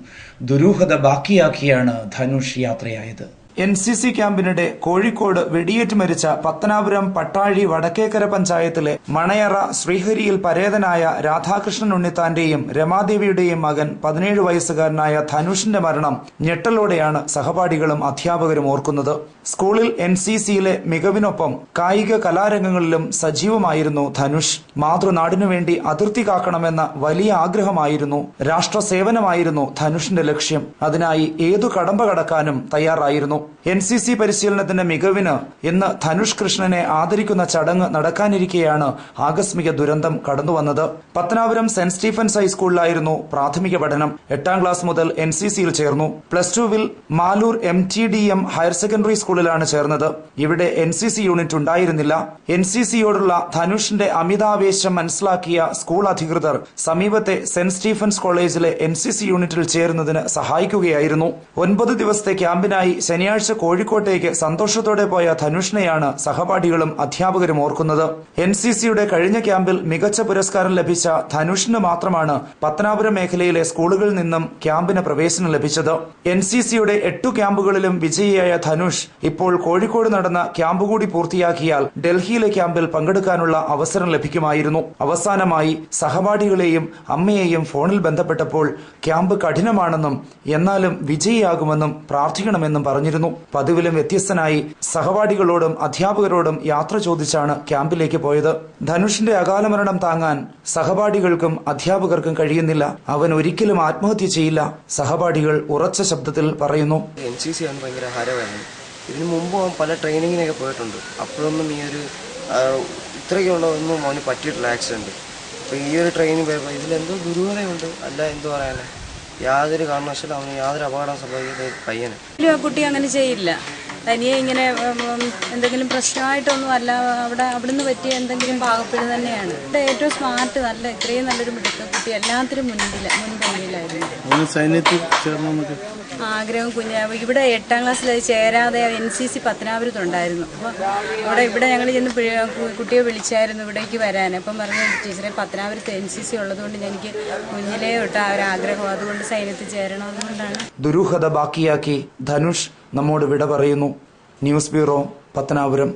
ദുരൂഹത ബാക്കിയാക്കിയാണ് ധനുഷ് യാത്രയായത്. NCC ക്യാമ്പിനിടെ കോഴിക്കോട് വെടിയേറ്റ് മരിച്ച പത്തനാപുരം പട്ടാഴി വടക്കേക്കര പഞ്ചായത്തിലെ മണയറ ശ്രീഹരിയിൽ പരേതനായ രാധാകൃഷ്ണൻ ഉണ്ണിത്താന്റെയും രമാദേവിയുടെയും മകൻ 17 വയസ്സുകാരനായ ധനുഷിന്റെ മരണം ഞെട്ടലോടെയാണ് സഹപാഠികളും അധ്യാപകരും ഓർക്കുന്നത്. സ്കൂളിൽ NCCയിലെ മികവിനൊപ്പം കായിക കലാരംഗങ്ങളിലും സജീവമായിരുന്നു ധനുഷ്. മാതൃനാടിനു വേണ്ടി അതിർത്തി കാക്കണമെന്ന വലിയ ആഗ്രഹമായിരുന്നു, രാഷ്ട്ര സേവനമായിരുന്നു ധനുഷിന്റെ ലക്ഷ്യം. അതിനായി ഏതു കടമ്പ കടക്കാനും തയ്യാറായിരുന്നു. NCC പരിശീലനത്തിന്റെ മികവിന് ഇന്ന് ധനുഷ് കൃഷ്ണനെ ആദരിക്കുന്ന ചടങ്ങ് നടക്കാനിരിക്കെയാണ് ആകസ്മിക ദുരന്തം കടന്നുവന്നത്. പത്തനാപുരം സെന്റ് സ്റ്റീഫൻസ് ഹൈസ്കൂളിലായിരുന്നു പ്രാഥമിക പഠനം. 8ാം ക്ലാസ് മുതൽ NCCയിൽ ചേർന്നു. +2 മാലൂർ MTDM ഹയർ സെക്കൻഡറി സ്കൂളിലാണ് ചേർന്നത്. ഇവിടെ NCC യൂണിറ്റ് ഉണ്ടായിരുന്നില്ല. NCCയോടുള്ള ധനുഷിന്റെ അമിതാവേശം മനസ്സിലാക്കിയ സ്കൂൾ അധികൃതർ സമീപത്തെ സെന്റ് സ്റ്റീഫൻസ് കോളേജിലെ NCC യൂണിറ്റിൽ ചേരുന്നതിന് സഹായിക്കുകയായിരുന്നു. 9 ദിവസത്തെ ക്യാമ്പിനായി ശനിയാഴ്ച കോഴിക്കോട്ടേക്ക് സന്തോഷത്തോടെ പോയ ധനുഷിനെയാണ് സഹപാഠികളും അധ്യാപകരും ഓർക്കുന്നത്. NCCയുടെ കഴിഞ്ഞ ക്യാമ്പിൽ മികച്ച പുരസ്കാരം ലഭിച്ച ധനുഷിന് മാത്രമാണ് പത്തനാപുരം മേഖലയിലെ സ്കൂളുകളിൽ നിന്നും ക്യാമ്പിന് പ്രവേശനം ലഭിച്ചത്. NCCയുടെ 8 ക്യാമ്പുകളിലും വിജയിയായ ധനുഷ് ഇപ്പോൾ കോഴിക്കോട് നടന്ന ക്യാമ്പ് കൂടി പൂർത്തിയാക്കിയാൽ ഡൽഹിയിലെ ക്യാമ്പിൽ പങ്കെടുക്കാനുള്ള അവസരം ലഭിക്കുമായിരുന്നു. അവസാനമായി സഹപാഠികളെയും അമ്മയെയും ഫോണിൽ ബന്ധപ്പെട്ടപ്പോൾ ക്യാമ്പ് കഠിനമാണെന്നും എന്നാലും വിജയിയാകുമെന്നും പ്രാർത്ഥിക്കണമെന്നും പറഞ്ഞിരുന്നു. പതിവിലും വ്യത്യസ്തനായി സഹപാഠികളോടും അധ്യാപകരോടും യാത്ര ചോദിച്ചാണ് ക്യാമ്പിലേക്ക് പോയത്. ധനുഷിന്റെ അകാലമരണം താങ്ങാൻ സഹപാഠികൾക്കും അധ്യാപകർക്കും കഴിയുന്നില്ല. അവൻ ഒരിക്കലും ആത്മഹത്യ ചെയ്യില്ല, സഹപാഠികൾ ഉറച്ച ശബ്ദത്തിൽ പറയുന്നു. NCC ആണ് ഭയങ്കര ഹരമായിരുന്നു. ഇതിനു മുമ്പ് അവൻ പല ട്രെയിനിങ്ങിനൊക്കെ പോയിട്ടുണ്ട്. അപ്പോഴൊന്നും ഈ ഒരു ഇത്രയ്ക്കുള്ളതൊന്നും അവന് പറ്റിയിട്ടില്ല ആക്സിഡന്റ്. അപ്പോൾ ഈ ഒരു ട്രെയിനിങ് പോയപ്പോൾ ഇതിലെന്തോ ദുരൂഹതയുണ്ട്. അല്ല എന്തു പറയാനാ, യാതൊരു കാരണവശാലും അവന് യാതൊരു അപകടം സംഭവിക്കുന്ന പയ്യന്. ആ കുട്ടി അങ്ങനെ ചെയ്യില്ല. തനിയെ ഇങ്ങനെ എന്തെങ്കിലും പ്രശ്നമായിട്ടൊന്നും അല്ല, അവിടുന്ന് പറ്റിയ എന്തെങ്കിലും പാകപ്പെട് തന്നെയാണ്. ഇവിടെ ഏറ്റവും സ്മാർട്ട്, ഇത്രയും നല്ലൊരു മിടുക്ക കുട്ടി എല്ലാത്തിനും മുൻപന്തിയിലായിരുന്നു. സൈന്യത്തിൽ ആഗ്രഹം ഇവിടെ 8ാം ക്ലാസ്സിൽ ചേരാതെ NCC പത്തനാപുരത്തുണ്ടായിരുന്നു. അപ്പോൾ ഇവിടെ ഞങ്ങൾ ചെന്ന് കുട്ടിയെ വിളിച്ചായിരുന്നു ഇവിടേക്ക് വരാൻ. അപ്പം പറഞ്ഞു, ടീച്ചറെ പത്തനാപുരത്ത് NCC ഉള്ളതുകൊണ്ട് എനിക്ക് കുഞ്ഞിലേ തൊട്ട് ആ ഒരു ആഗ്രഹം, അതുകൊണ്ട് സൈന്യത്തിൽ ചേരണം. അതുകൊണ്ടാണ്. ദുരൂഹത ബാക്കിയാക്കി ധനുഷ് നമ്മോട് വിട പറയുന്നു. News bureau, Pathanapuram.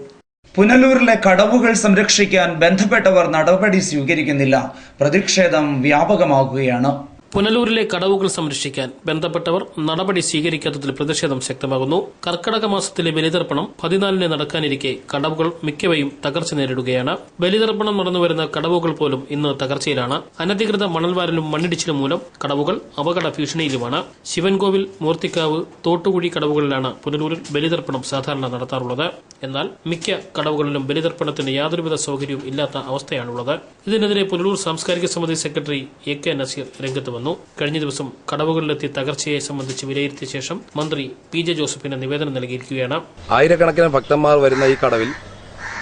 പുനലൂരിലെ കടവുകൾ സംരക്ഷിക്കാൻ ബന്ധപ്പെട്ടവർ നടപടി സ്വീകരിക്കുന്നില്ല. പ്രതിഷേധം വ്യാപകമാകുകയാണ്. പുനലൂരിലെ കടവുകൾ സംരക്ഷിക്കാൻ ബന്ധപ്പെട്ടവർ നടപടി സ്വീകരിക്കാത്തതിൽ പ്രതിഷേധം ശക്തമാകുന്നു. കർക്കടക മാസത്തിലെ ബലിതർപ്പണം 14-ന് നടക്കാനിരിക്കെ കടവുകൾ മിക്കവയും തകർച്ച നേരിടുകയാണ്. ബലിതർപ്പണം നടന്നുവരുന്ന കടവുകൾ പോലും ഇന്ന് തകർച്ചയിലാണ്. അനധികൃത മണൽവാരലും മണ്ണിടിച്ചിലും മൂലം കടവുകൾ അപകട ഭീഷണിയിലുമാണ്. ശിവൻകോവിൽ, മൂർത്തിക്കാവ്, തോട്ടുകുഴി കടവുകളിലാണ് പുനലൂരിൽ ബലിതർപ്പണം സാധാരണ നടത്താറുള്ളത്. എന്നാൽ മിക്ക കടവുകളിലും ബലിതർപ്പണത്തിന് യാതൊരുവിധ സൌകര്യവും ഇല്ലാത്ത അവസ്ഥയാണുള്ളത്. ഇതിനെതിരെ പുനലൂർ സാംസ്കാരിക സമിതി സെക്രട്ടറി AK നസീർ രംഗത്ത് വന്നു. കഴിഞ്ഞ ദിവസം കടവുകളിലെത്തി തകർച്ചയെ സംബന്ധിച്ച് വിലയിരുത്തിയ ശേഷം മന്ത്രി PJ ജോസഫിന് നിവേദനം നൽകിയിരിക്കുകയാണ്. ആയിരക്കണക്കിന് ഭക്തന്മാർ വരുന്ന ഈ കടവിൽ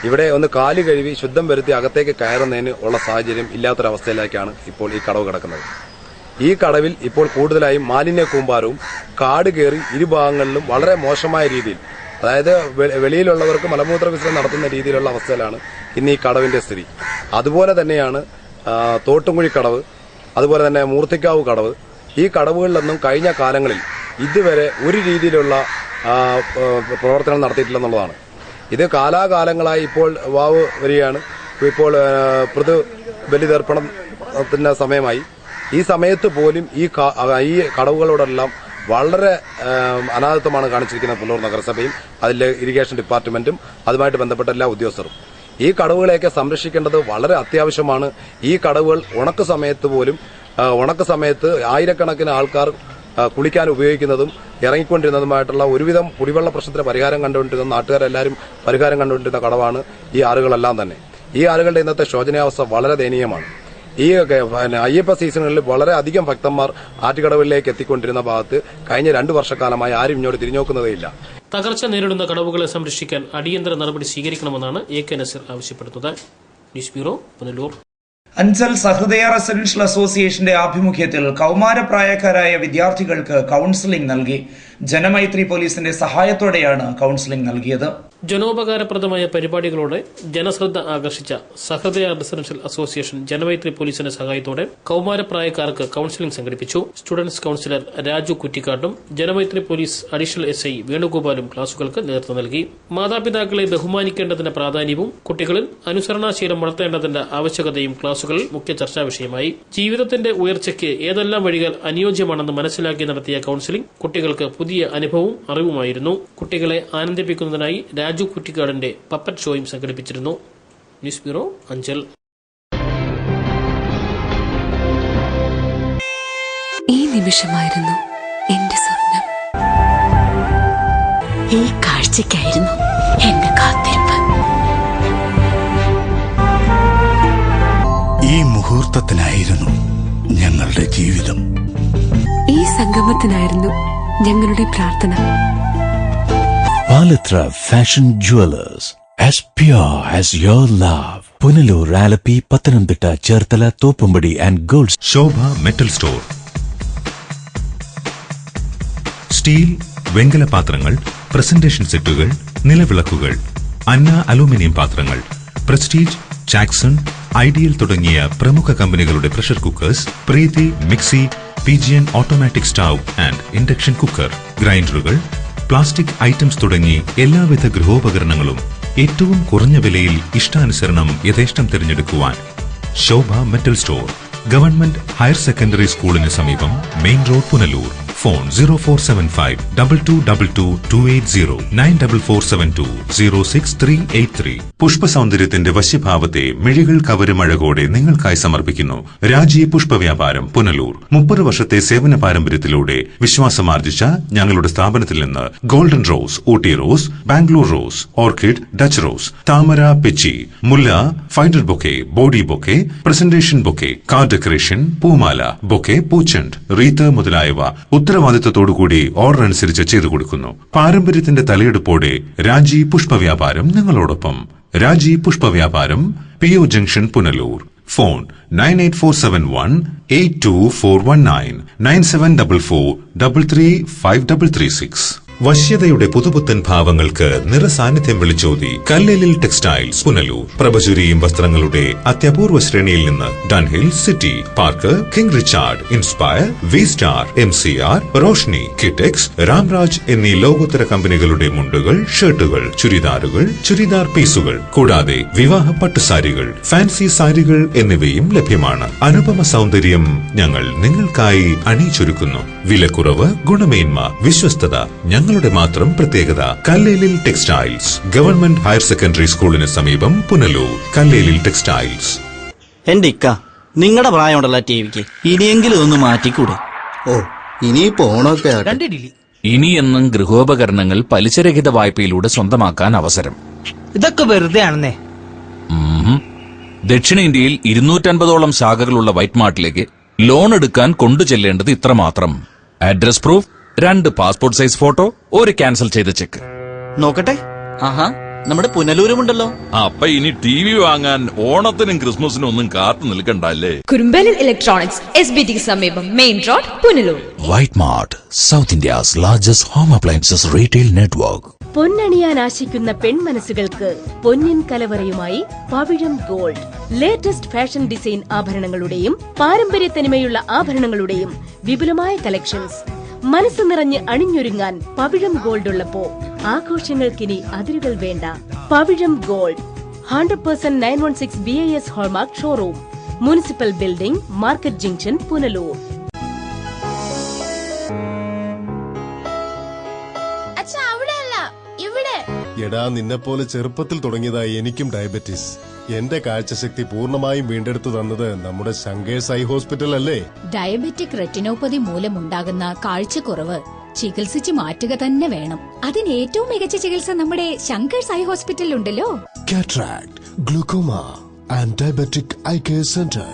ഇവിടെ ഒന്ന് കാല് കഴുകി ശുദ്ധം വരുത്തി അകത്തേക്ക് കയറുന്നതിന് ഉള്ള സാഹചര്യം ഇല്ലാത്തൊരവസ്ഥയിലേക്കാണ് ഇപ്പോൾ ഈ കടവ് കിടക്കുന്നത്. ഈ കടവിൽ ഇപ്പോൾ കൂടുതലായും മാലിന്യ കൂമ്പാരവും കാട് കയറി ഇരുഭാഗങ്ങളിലും വളരെ മോശമായ രീതിയിൽ, അതായത് വെളിയിലുള്ളവർക്ക് മലമൂത്ര വിസർജനം നടത്തുന്ന രീതിയിലുള്ള അവസ്ഥയിലാണ് ഇന്ന് ഈ കടവിന്റെ സ്ഥിതി. അതുപോലെ തന്നെയാണ് തോട്ടുംകുഴി കടവ്, അതുപോലെ തന്നെ മൂർത്തിക്കാവ് കടവ്. ഈ കടവുകളിലൊന്നും കഴിഞ്ഞ കാലങ്ങളിൽ ഇതുവരെ ഒരു രീതിയിലുള്ള പ്രവർത്തനം നടത്തിയിട്ടില്ലെന്നുള്ളതാണ്. ഇത് കാലാകാലങ്ങളായി ഇപ്പോൾ വാവ് വരികയാണ്. ഇപ്പോൾ ബലിതർപ്പണത്തിന്റെ സമയമായി. ഈ സമയത്ത് പോലും ഈ കടവുകളോടെല്ലാം വളരെ അനാഥത്വമാണ് കാണിച്ചിരിക്കുന്നത് പുനലൂർ നഗരസഭയും അതിലെ ഇറിഗേഷൻ ഡിപ്പാർട്ട്മെന്റും അതുമായിട്ട് ബന്ധപ്പെട്ട എല്ലാ ഉദ്യോഗസ്ഥരും. ഈ കടവുകളെയൊക്കെ സംരക്ഷിക്കേണ്ടത് വളരെ അത്യാവശ്യമാണ്. ഈ കടവുകൾ ഉണക്ക സമയത്ത് ആയിരക്കണക്കിന് ആൾക്കാർ കുളിക്കാൻ ഉപയോഗിക്കുന്നതും ഇറങ്ങിക്കൊണ്ടിരുന്നതുമായിട്ടുള്ള ഒരുവിധം കുടിവെള്ള പ്രശ്നത്തിന് പരിഹാരം കണ്ടുകൊണ്ടിരുന്ന നാട്ടുകാരെല്ലാവരും പരിഹാരം കണ്ടുകൊണ്ടിരുന്ന കടവാണ് ഈ ആറുകളെല്ലാം തന്നെ. ഈ ആറുകളുടെ ഇന്നത്തെ ശോചനീയാവസ്ഥ വളരെ ദയനീയമാണ്. ഈ അയ്യപ്പ സീസണുകളിൽ വളരെ അധികം ഭക്തന്മാർ ആറ്റുകടവിലേക്ക് എത്തിക്കൊണ്ടിരുന്ന ഭാഗത്ത് കഴിഞ്ഞ 2 വർഷക്കാലമായി ആരും ഇങ്ങോട്ട് തിരിഞ്ഞുനോക്കുന്നതേയില്ല. തകർച്ച നേരിടുന്ന കടവുകളെ സംരക്ഷിക്കാൻ അടിയന്തര നടപടി സ്വീകരിക്കണമെന്നാണ് AK നസീർ ആവശ്യപ്പെടുന്നത്. News bureau, Punalur. Anchal Sahrudaya residential അസോസിയേഷന്റെ ആഭിമുഖ്യത്തിൽ കൌമാരപ്രായക്കാരായ വിദ്യാർത്ഥികൾക്ക് കൌൺസിലിംഗ് നൽകി. ജനമൈത്രി പോലീസിന്റെ സഹായത്തോടെയാണ് കൌൺസിലിംഗ് നൽകിയത്. ജനോപകാരപ്രദമായ പരിപാടികളോടെ ജനശ്രദ്ധ ആകർഷിച്ച സഹൃദയ റെസിഡൻഷ്യൽ അസോസിയേഷൻ ജനമൈത്രി പോലീസിന്റെ സഹായത്തോടെ കൌമാരപ്രായക്കാർക്ക് കൌൺസിലിംഗ് സംഘടിപ്പിച്ചു. സ്റ്റുഡൻസ് കൌൺസിലർ രാജു കുറ്റിക്കാട്ടും ജനമൈത്രി പോലീസ് അഡീഷണൽ SI വേണുഗോപാലും ക്ലാസുകൾക്ക് നേതൃത്വം നൽകി. മാതാപിതാക്കളെ ബഹുമാനിക്കേണ്ടതിന്റെ പ്രാധാന്യവും കുട്ടികളിൽ അനുസരണാശീലം വളർത്തേണ്ടതിന്റെ ആവശ്യകതയും ക്ലാസുകളിൽ മുഖ്യ ചർച്ചാ വിഷയമായി. ജീവിതത്തിന്റെ ഉയർച്ചയ്ക്ക് ഏതെല്ലാം വഴികൾ അനുയോജ്യമാണെന്ന് മനസ്സിലാക്കി നടത്തിയ കൌൺസിലിംഗ് കുട്ടികൾക്ക് പുതിയ അനുഭവവും അറിവുമായിരുന്നു. കുട്ടികളെ ആനന്ദിപ്പിക്കുന്നതിനായി രാജു കുറ്റിക്കാടിന്റെ പപ്പറ്റ് ഷോയും സംഘടിപ്പിച്ചിരുന്നു. News bureau, Anchal. ഈ നിമിഷമായിരുന്നു എന്റെ സ്വപ്നം. ഈ കാഴ്ചയ്ക്കായിരുന്നു എന്റെ കാത്തിരിപ്പ്. ഈ മുഹൂർത്തത്തിനായിരുന്നു ഞങ്ങളുടെ ജീവിതം. ഈ സംഗമത്തിനായിരുന്നു ഞങ്ങളുടെ പ്രാർത്ഥന. Palathra fashion jewellers, as pure as your love. Punalur, Alleppey, Pathanamthitta, Cherthala, Thoppumpady and gold. Shobha metal store. Steel, വെങ്കല പാത്രങ്ങൾ, പ്രസന്റേഷൻ സെറ്റുകൾ, നിലവിളക്കുകൾ, അന്ന അലൂമിനിയം പാത്രങ്ങൾ, പ്രസ്റ്റീജ്, ജാക്സൺ, ഐഡിയൽ തുടങ്ങിയ പ്രമുഖ കമ്പനികളുടെ pressure cookers, Preethi mixie, Pigeon automatic stove and induction cooker, ഗ്രൈൻഡറുകൾ, പ്ലാസ്റ്റിക് ഐറ്റംസ് തുടങ്ങി എല്ലാവിധ ഗൃഹോപകരണങ്ങളും ഏറ്റവും കുറഞ്ഞ വിലയിൽ ഇഷ്ടാനുസരണം യഥേഷ്ടം തിരഞ്ഞെടുക്കുവാൻ Shobha metal store, government higher secondary സ്കൂളിന് സമീപം, മെയിൻ റോഡ്, പുനലൂർ. ഫോൺ 0475 2222 280 94472 06383. പുഷ്പസൗന്ദര്യത്തിന്റെ വശ്യഭാവത്തെ മിഴികൾ കവരുമഴകോടെ നിങ്ങൾക്കായി സമർപ്പിക്കുന്നു രാജി പുഷ്പവ്യാപാരം, പുനലൂർ. 30 വർഷത്തെ സേവന പാരമ്പര്യത്തിലൂടെ വിശ്വാസമാർജിച്ച ഞങ്ങളുടെ സ്ഥാപനത്തിൽ നിന്ന് golden rose, Ooty rose, Bangalore rose, orchid, Dutch rose, താമര, പിച്ചി, മുല്ല, ഫൈഡർ bouquet, body bouquet, presentation bouquet, car decoration, പൂമാല, ബൊക്കെ, പൂച്ചെണ്ട്, റീത്ത് മുതലായവ ഉത്തരവാദിത്തത്തോടുകൂടി ഓർഡർ അനുസരിച്ച് ചെയ്തു കൊടുക്കുന്നു. പാരമ്പര്യത്തിന്റെ തലയെടുപ്പോടെ രാജി പുഷ്പവ്യാപാരം നിങ്ങളോടൊപ്പം. രാജി പുഷ്പവ്യാപാരം, PO ജംഗ്ഷൻ, പുനലൂർ. ഫോൺ 98471 82419 9744 33 5336. വശ്യതയുടെ പുതുപുത്തൻ ഭാവങ്ങൾക്ക് നിറസാന്നിധ്യം വിളിച്ചോതി കല്ലേലിൽ ടെക്സ്റ്റൈൽസ് പുനലൂർ. പ്രഭചുരിയും വസ്ത്രങ്ങളുടെ അത്യപൂർവ ശ്രേണിയിൽ നിന്ന് Dunhill, City, Park, King Richard, Inspire, V Star, MCR, Roshni, Kitex, Ramraj എന്നീ ലോകോത്തര കമ്പനികളുടെ മുണ്ടുകൾ, ഷർട്ടുകൾ, ചുരിദാറുകൾ, ചുരിദാർ പീസുകൾ, കൂടാതെ വിവാഹ പട്ടുസാരികൾ, ഫാൻസി സാരികൾ എന്നിവയും ലഭ്യമാണ്. അനുപമ സൗന്ദര്യം ഞങ്ങൾ നിങ്ങൾക്കായി അണിയിച്ചൊരുക്കുന്നു. വിലക്കുറവ്, ഗുണമേന്മ, വിശ്വസ്തത ഞങ്ങളുടെ മാത്രം പ്രത്യേകത. കല്ലേലിൽ ടെക്സ്റ്റൈൽസ്, ഗവൺമെന്റ് ഹയർ സെക്കൻഡറി സ്കൂളിന് സമീപം, പുനലൂർ. കല്ലേലിൽ ടെക്സ്റ്റൈൽസ്. എന്റെ ഇക്ക, നിങ്ങളുടെ പ്രായമുണ്ടല്ലോ ടിവിക്ക്, ഇനിയെങ്കിലും ഒന്ന് മാറ്റിക്കൂടെ? ഓ, ഇനിയിപ്പോ ഓണമൊക്കെ ഇനിയെന്നും ഗൃഹോപകരണങ്ങൾ പലിശരഹിത വായ്പയിലൂടെ സ്വന്തമാക്കാൻ അവസരം. ഇതൊക്കെ വെറുതെ ആണെന്നേ. ദക്ഷിണേന്ത്യയിൽ 250ഓളം ശാഖകളുള്ള വൈറ്റ് മാർട്ടിലേക്ക് ലോൺ എടുക്കാൻ കൊണ്ടുചെല്ലേണ്ടത് ഇത്രമാത്രം: address proof, 2 passport size photo, 1 cancel ചെയ്ത ചെക്ക്. നോക്കട്ടെ. ആഹാ, നമ്മുടെ പുനലൂരുമുണ്ടല്ലോ. അപ്പൊ ഇനി TV വാങ്ങാൻ ഓണത്തിനും ക്രിസ്മസിനും ഒന്നും കാത്തു നിൽക്കണ്ടല്ലേ. കുറുമ്പലിൽ ഇലക്ട്രോണിക്സ്, SBT സമീപം, main road, Punalur. White Mart, south India's largest home appliances retail network. പൊന്നണിയാൻ ആശിക്കുന്ന പെൺമനസ്സുകൾക്ക് പൊന്നിൻ കലവറയുമായി Pavizham gold. Latest fashion design ആഭരണങ്ങളുടെയും പാരമ്പര്യ തനിമയുള്ള ആഭരണങ്ങളുടെയും വിപുലമായ കളക്ഷൻസ്. മനസ്സ് നിറഞ്ഞ് അണിഞ്ഞൊരുങ്ങാൻ പവിഴം ഗോൾഡ് ഉള്ളപ്പോ ആഘോഷങ്ങൾക്കിനി അതിരുകൾ വേണ്ട. Pavizham gold 100% 916 BIS hallmark showroom, municipal building, market junction, Punalur. എടാ, നിന്നെപ്പോലെ ചെറുപ്പത്തിൽ തുടങ്ങിയതായി എനിക്കും ഡയബറ്റീസ്. എന്റെ കാഴ്ചശക്തി പൂർണ്ണമായും വീണ്ടെടുത്തു തന്നത് നമ്മുടെ ശങ്കേഴ്സ് ഐ ഹോസ്പിറ്റൽ അല്ലേ? ഡയബറ്റിക് റെറ്റിനോപ്പതി മൂലമുണ്ടാകുന്ന കാഴ്ചക്കുറവ് ചികിത്സിച്ച് മാറ്റുക തന്നെ വേണം. അതിന് ഏറ്റവും മികച്ച ചികിത്സ നമ്മുടെ ശങ്കേഴ്സ് ഐ ഹോസ്പിറ്റലിൽ ഉണ്ടല്ലോ. Cataract, glaucoma and diabetic eye care centre.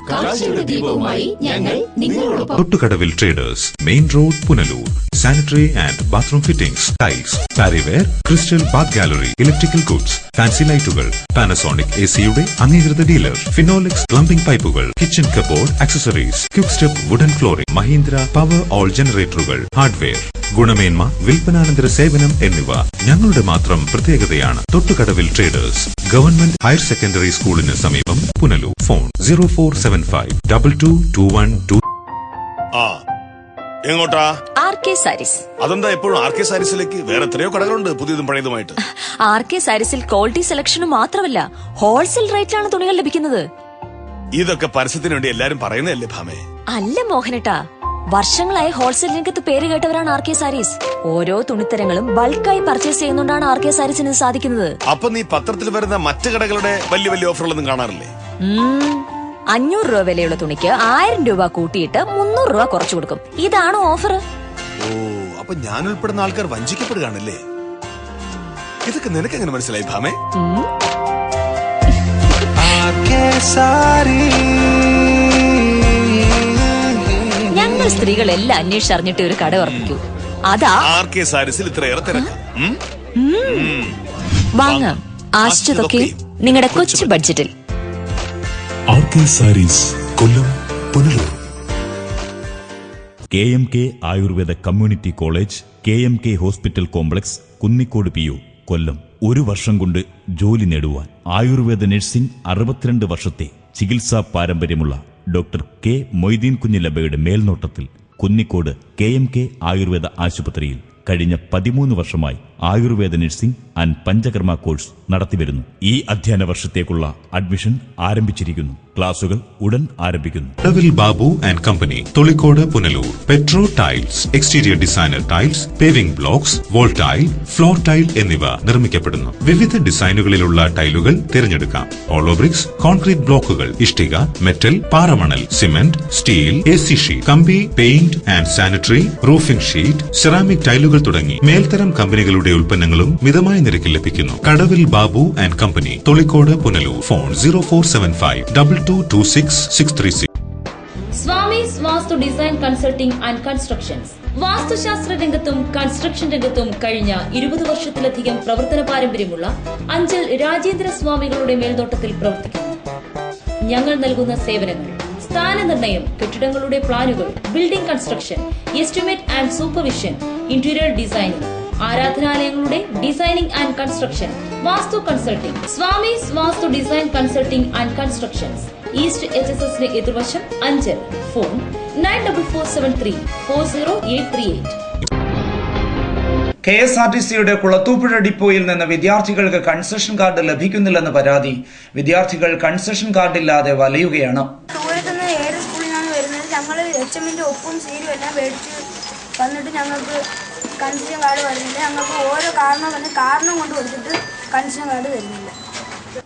Thottukadavil traders, main road, Punalur. Sanitary and bathroom fittings, tiles, Parryware, crystal bath gallery, electrical goods, fancy ലൈറ്റുകൾ, പാനസോണിക് AC-യുടെ അംഗീകൃത ഡീലർ, ഫിനോലെക്സ് പ്ലംബിംഗ് പൈപ്പുകൾ, kitchen cupboard accessories, quick step wooden flooring, Mahindra Powerol ജനറേറ്ററുകൾ, hardware. ഗുണമേന്മ, വിൽപ്പനാനന്തര സേവനം എന്നിവ ഞങ്ങളുടെ മാത്രം പ്രത്യേകതയാണ്. Thottukadavil traders, government higher secondary സ്കൂളിന് സമീപം, പുനലൂർ. ഫോൺ 0475222122. എങ്ങോട്ടാ? RK സാരീസ്. അതെന്താ എപ്പോഴും RK സാരീസിലേക്ക്? വേറെ എത്രയോ കടകളുണ്ട്, പുതിയതും പഴയതുമായിട്ട്. RK സാരീസിൽ ക്വാളിറ്റി സെലക്ഷനും മാത്രമല്ല, ഹോൾസെയിൽ റേറ്റിലാണ് തുണികൾ ലഭിക്കുന്നത്. ഇതൊക്കെ പരസ്യത്തിന് വേണ്ടി എല്ലാരും പറയുന്നതല്ലേ ഭാമേ? അല്ല മോഹനേട്ടാ, വർഷങ്ങളായി ഹോൾസെയിൽ രംഗത്ത് പേര് കേട്ടവരാണ് RK സാരീസ്. ഓരോ തുണിത്തരങ്ങളും ബൾക്കായി പർച്ചേസ് ചെയ്യുന്നോണ്ടാണ് RK സാരീസിന് സാധിക്കുന്നത്. അപ്പൊ നീ പത്രത്തിൽ വരുന്ന മറ്റു കടകളുടെ വലിയ വലിയ ഓഫറുകളൊന്നും കാണാറില്ലേ? 500 രൂപ വിലയുള്ള തുണിക്ക് 1000 രൂപ കൂട്ടിയിട്ട് 300 രൂപ കുറച്ചു കൊടുക്കും. ഇതാണ് ഓഫർ. ഓ, അപ്പൊ ഞാൻ ഉൾപ്പെടുന്ന ആൾക്കാർ വഞ്ചിക്കപ്പെടുകയാണല്ലേ? ഇതൊക്കെ നിനക്ക് എങ്ങനെ മനസ്സിലായി ഭാമേ? ഞങ്ങൾ സ്ത്രീകളെല്ലാം അന്വേഷിച്ചറിഞ്ഞിട്ട് ഒരു കട ഉറപ്പിക്കൂ. അതാ RK സാരീസിൽ ഇത്രയേറെ തിരക്ക്. വാങ്ങാം ആശ്ചര്യതൊക്കെ നിങ്ങളുടെ കൊച്ചു ബഡ്ജറ്റിൽ. RK sarees, Kollam, Punalur. KMK Ayurveda community college, KMK hospital complex, Kunnicode PO, Kollam. 1 വർഷം കൊണ്ട് ജോലി നേടുവാൻ ആയുർവേദ നഴ്സിംഗ് 62 വർഷത്തെ ചികിത്സാ പാരമ്പര്യമുള്ള ഡോക്ടർ K മൊയ്തീൻ കുഞ്ഞ് ലബയുടെ മേൽനോട്ടത്തിൽ കുന്നിക്കോട് KMK ആയുർവേദ ആശുപത്രിയിൽ കഴിഞ്ഞ 13 വർഷമായി Ayurveda nursing and Panchakarma course നടത്തിവരുന്നു. ഈ അധ്യയന വർഷത്തേക്കുള്ള അഡ്മിഷൻ ആരംഭിച്ചിരിക്കുന്നു. ക്ലാസുകൾ ഉടൻ ആരംഭിക്കുന്നു. Kadavil Babu and company, Tholicode, Punalur. Petro tiles, exterior designer tiles, paving blocks, wall tile, floor tile എന്നിവ നിർമ്മിക്കപ്പെടുന്നു. വിവിധ ഡിസൈനുകളിലുള്ള ടൈലുകൾ തിരഞ്ഞെടുക്കാം. ഓളോ ബ്രിക്സ്, കോൺക്രീറ്റ് ബ്ലോക്കുകൾ, ഇഷ്ടിക, മെറ്റൽ, പാറമണൽ, സിമന്റ്, സ്റ്റീൽ, AC ഷീറ്റ്, കമ്പി, paint and sanitary, roofing sheet, ceramic ടൈലുകൾ തുടങ്ങി മേൽത്തരം കമ്പനികളുടെ ഉൽപ്പന്നങ്ങളും മിതമായ നിരക്കിൽ ലഭിക്കുന്നു. Kadavil Babu and company, Tholicode, Punalur. Phone 0475222636. Swami's Vastu design consulting and constructions. വാസ്തുശാസ്ത്ര രംഗത്തും കൺസ്ട്രക്ഷൻ രംഗത്തും കഴിഞ്ഞ 20 വർഷത്തിലധികം പ്രവർത്തന പാരമ്പര്യമുള്ള അഞ്ചൽ രാജേന്ദ്ര സ്വാമികളുടെ മേൽനോട്ടത്തിൽ പ്രവർത്തിക്കുന്നു. ഞങ്ങൾ നൽകുന്ന സേവനങ്ങൾ: സ്ഥാനനിർണയം, കെട്ടിടങ്ങളുടെ പ്ലാനുകൾ, building construction, estimate and supervision, interior designing, ആരാധനാലയങ്ങളുടെ designing and construction, Vastu consulting, Swami's Vastu design consulting and constructions, east HSS എതിർവശം, അഞ്ചൽ. ഫോൺ 9447340838. KSRTCയുടെ കുളത്തൂപ്പുഴ ഡിപ്പോയിൽ നിന്ന് വിദ്യാർത്ഥികൾക്ക് കൺസെഷൻ കാർഡ് ലഭിക്കുന്നില്ലെന്ന് പരാതി. വിദ്യാർത്ഥികൾ കൺസെഷൻ കാർഡില്ലാതെ വലയുകയാണ്. ദൂരത്തുനിന്ന് ഏത് സ്കൂളിൽ നിന്നാണ് വരുന്നത്? ഞങ്ങൾ HMന്റെ ഒപ്പും സീലും എല്ലാം മേടിച്ച് തന്നിട്ട് ഞങ്ങൾക്ക് കൺസെഷൻ കാർഡ് വരുന്നില്ല. ഞങ്ങൾക്ക് ഓരോ കാരണം കൊണ്ട് കൊടുത്തിട്ട് കൺസെഷൻ കാർഡ് തരുന്നില്ല.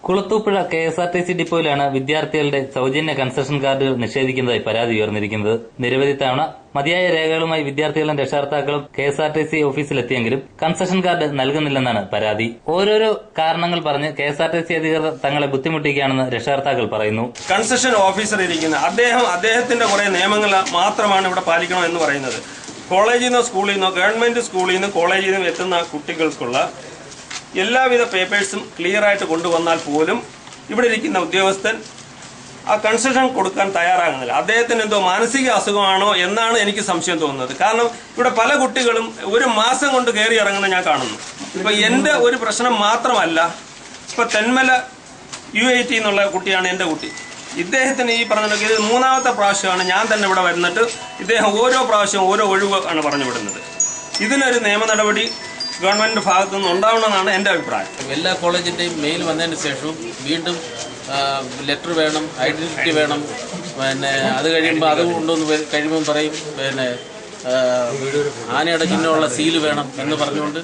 കുളത്തൂപ്പുഴ KSRTC ഡിപ്പോയിലാണ് വിദ്യാർത്ഥികളുടെ സൗജന്യ കൺസെഷൻ കാർഡുകൾ നിഷേധിക്കുന്നതായി പരാതി ഉയർന്നിരിക്കുന്നത്. നിരവധി തവണ മതിയായ രേഖകളുമായി വിദ്യാർത്ഥികളും രക്ഷകർത്താക്കളും KSRTC ഓഫീസിലെത്തിയെങ്കിലും കൺസെഷൻ കാർഡ് നൽകുന്നില്ലെന്നാണ് പരാതി. ഓരോരോ കാരണങ്ങൾ പറഞ്ഞ് KSRTC അധികൃതർ തങ്ങളെ ബുദ്ധിമുട്ടിക്കുകയാണെന്ന് രക്ഷകർത്താക്കൾ പറയുന്നു. കൺസെഷൻ ഓഫീസർ ഇരിക്കുന്ന അദ്ദേഹത്തിന്റെ കുറെ നിയമങ്ങൾ മാത്രമാണ് ഇവിടെ പാലിക്കണം എന്ന് പറയുന്നത്. കോളേജിൽ നിന്നോ സ്കൂളിൽ നിന്നോ ഗവൺമെന്റ് സ്കൂളിൽ നിന്ന് കോളേജിൽ നിന്നും എത്തുന്ന കുട്ടികൾക്കുള്ള എല്ലാവിധ പേപ്പേഴ്സും ക്ലിയർ ആയിട്ട് കൊണ്ടുവന്നാൽ പോലും ഇവിടെ ഇരിക്കുന്ന ഉദ്യോഗസ്ഥൻ ആ കൺസെഷൻ കൊടുക്കാൻ തയ്യാറാകുന്നില്ല. അദ്ദേഹത്തിന് എന്തോ മാനസിക അസുഖമാണോ എന്നാണ് എനിക്ക് സംശയം തോന്നുന്നത്. കാരണം ഇവിടെ പല കുട്ടികളും ഒരു മാസം കൊണ്ട് കയറി ഇറങ്ങുന്നത് ഞാൻ കാണുന്നു. ഇപ്പൊ എന്റെ ഒരു പ്രശ്നം മാത്രമല്ല, ഇപ്പൊ തെന്മല UIT എന്നുള്ള കുട്ടിയാണ് എന്റെ കുട്ടി. ഇദ്ദേഹത്തിന് ഈ പറഞ്ഞ ഇത് മൂന്നാമത്തെ പ്രാവശ്യമാണ് ഞാൻ തന്നെ ഇവിടെ വരുന്നിട്ട് ഇദ്ദേഹം ഓരോ പ്രാവശ്യവും ഓരോ ഒഴിവ് ആണ് പറഞ്ഞു വിടുന്നത്. ഇതിനൊരു നിയമ നടപടി ഗവൺമെന്റ് ഭാഗത്തു നിന്ന് ഉണ്ടാവണമെന്നാണ് എൻ്റെ അഭിപ്രായം. എല്ലാ കോളേജിൻ്റെയും മെയിൽ വന്നതിന് ശേഷവും വീണ്ടും ലെറ്റർ വേണം, ഐഡന്റിറ്റി വേണം, പിന്നെ അത് കഴിയുമ്പോൾ അത് കൊണ്ടുവന്ന് കഴിയുമ്പം പറയും പിന്നെ ആനയുടെ ചിഹ്നമുള്ള സീല് വേണം എന്ന് പറഞ്ഞുകൊണ്ട്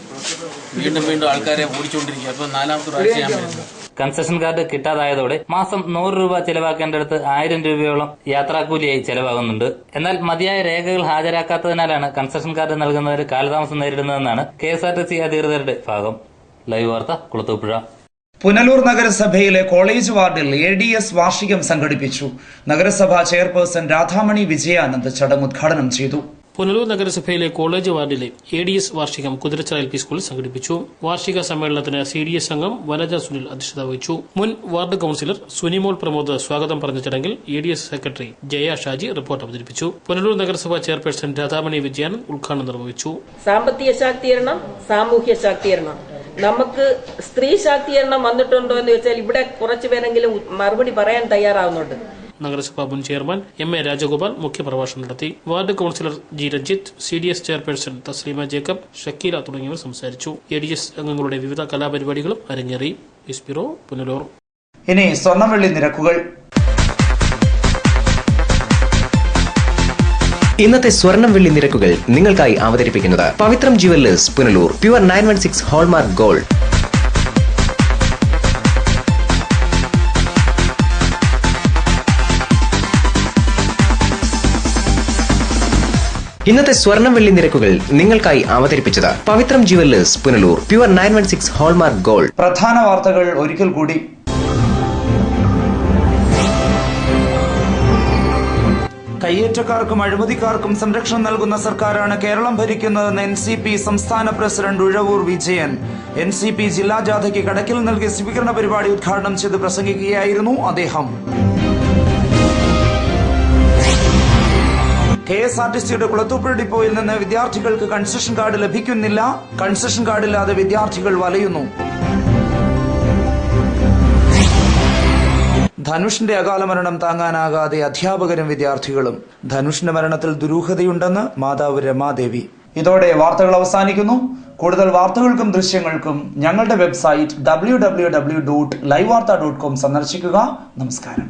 വീണ്ടും ആൾക്കാരെ ഓടിച്ചുകൊണ്ടിരിക്കുക. അപ്പോൾ നാലാമത്തെ പ്രാവശ്യം ഞാൻ വരുന്നത്. കൺസെഷൻ കാർഡ് കിട്ടാതായതോടെ മാസം 100 രൂപ ചെലവാക്കേണ്ടടുത്ത് 1000 രൂപയോളം യാത്രാക്കൂലിയായി ചെലവാകുന്നുണ്ട്. എന്നാൽ മതിയായ രേഖകൾ ഹാജരാക്കാത്തതിനാലാണ് കൺസെഷൻ കാർഡ് നൽകുന്നവർ കാലതാമസം നേരിടുന്നതെന്നാണ് KSRTC അധികൃതരുടെ ഭാഗം. ലൈവ് വാർത്ത, കുളത്തൂപ്പുഴ. പുനലൂർ നഗരസഭയിലെ കോളേജ് വാർഡിൽ ADS വാർഷികം സംഘടിപ്പിച്ചു. നഗരസഭാ ചെയർപേഴ്സൺ രാധാമണി വിജയാനന്ദ് ചടങ്ങ് ഉദ്ഘാടനം ചെയ്തു. പുനലൂർ നഗരസഭയിലെ കോളേജ് വാർഡിലെ ADS വാർഷികം കുതിരച്ചിറ LP സ്കൂളിൽ സംഘടിപ്പിച്ചു. വാർഷിക സമ്മേളനത്തിന് CDS അംഗം വനജ സുനിൽ അധ്യക്ഷത വഹിച്ചു. മുൻ വാർഡ് കൌൺസിലർ സുനിമോൾ പ്രമോദ് സ്വാഗതം പറഞ്ഞ ചടങ്ങിൽ ADS secretary Jaya Shaji report അവതരിപ്പിച്ചു. പുനലൂർ നഗരസഭാ ചെയർപേഴ്സൺ രാധാമണി വിജയാനന്ദ് ഉദ്ഘാടനം നിർവഹിച്ചു. സാമ്പത്തിക ശാക്തീകരണം, സാമൂഹ്യ ശാക്തീകരണം, നമുക്ക് സ്ത്രീ ശാക്തീകരണം വന്നിട്ടുണ്ടോ എന്ന് വെച്ചാൽ ഇവിടെ കുറച്ചുപേരെങ്കിലും മറുപടി പറയാൻ തയ്യാറാവുന്നുണ്ട്. നഗരസഭാ മുൻ ചെയർമാൻ MA രാജഗോപാൽ മുഖ്യപ്രഭാഷണം നടത്തി. Ward councillor G Ranjith, CDS chairperson Thasleema Jacob, Shakeela തുടങ്ങിയവർ സംസാരിച്ചു. ADS അംഗങ്ങളുടെ വിവിധ കലാപരിപാടികളും അരങ്ങേറി. News bureau, Punalur. ഇനി സ്വർണ്ണവെള്ളി നിരക്കുകൾ. ഇന്നത്തെ സ്വർണം വെള്ളി നിരക്കുകൾ നിങ്ങൾക്കായി അവതരിപ്പിക്കുന്നത് Pavithram jewellers Punalur. Pure 916 hallmark gold. ഇന്നത്തെ സ്വർണം വെള്ളി നിരക്കുകൾ നിങ്ങൾക്കായി അവതരിപ്പിച്ചത് Pavithram jewellers Punalur. Pure 916 hallmark gold. പ്രധാന വാർത്തകൾ ഒരിക്കൽ കൂടി. കയ്യേറ്റക്കാർക്കും അഴിമതിക്കാർക്കും സംരക്ഷണം നൽകുന്ന സർക്കാരാണ് കേരളം ഭരിക്കുന്നതെന്ന് NCP സംസ്ഥാന പ്രസിഡന്റ് ഉഴവൂർ വിജയൻ. NCP ജില്ലാ ജാഥയ്ക്ക് കടക്കിൽ നൽകിയ സ്വീകരണ പരിപാടി ഉദ്ഘാടനം ചെയ്ത് പ്രസംഗിക്കുകയായിരുന്നു അദ്ദേഹം. KSRTCയുടെ കുളത്തൂപ്പുഴ ഡിപ്പോയിൽ നിന്ന് വിദ്യാർത്ഥികൾക്ക് കൺസെഷൻ കാർഡ് ലഭിക്കുന്നില്ല. കൺസെഷൻ കാർഡില്ലാതെ വിദ്യാർത്ഥികൾ വലയുന്നു. ധനുഷിന്റെ അകാല മരണം താങ്ങാനാകാതെ അധ്യാപകരും വിദ്യാർത്ഥികളും. ധനുഷിന്റെ മരണത്തിൽ ദുരൂഹതയുണ്ടെന്ന് മാതാവ് രമാദേവി. ഇതോടെ വാർത്തകൾ അവസാനിക്കുന്നു. കൂടുതൽ വാർത്തകൾക്കും ദൃശ്യങ്ങൾക്കും ഞങ്ങളുടെ വെബ്സൈറ്റ് www.livevarta.com സന്ദർശിക്കുക. നമസ്കാരം.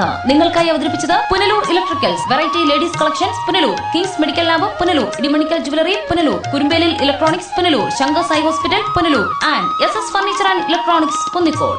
വാർത്ത നിങ്ങൾക്കായി അവതരിപ്പിച്ചത് Punalur electricals, variety ladies collections Punalur, kings medical lab Punalur, Idimanickal jewellery Punalur, Kurumbelil electronics Punalur, Shankar Sai hospital Punalur and SS furniture and electronics Kunnicode.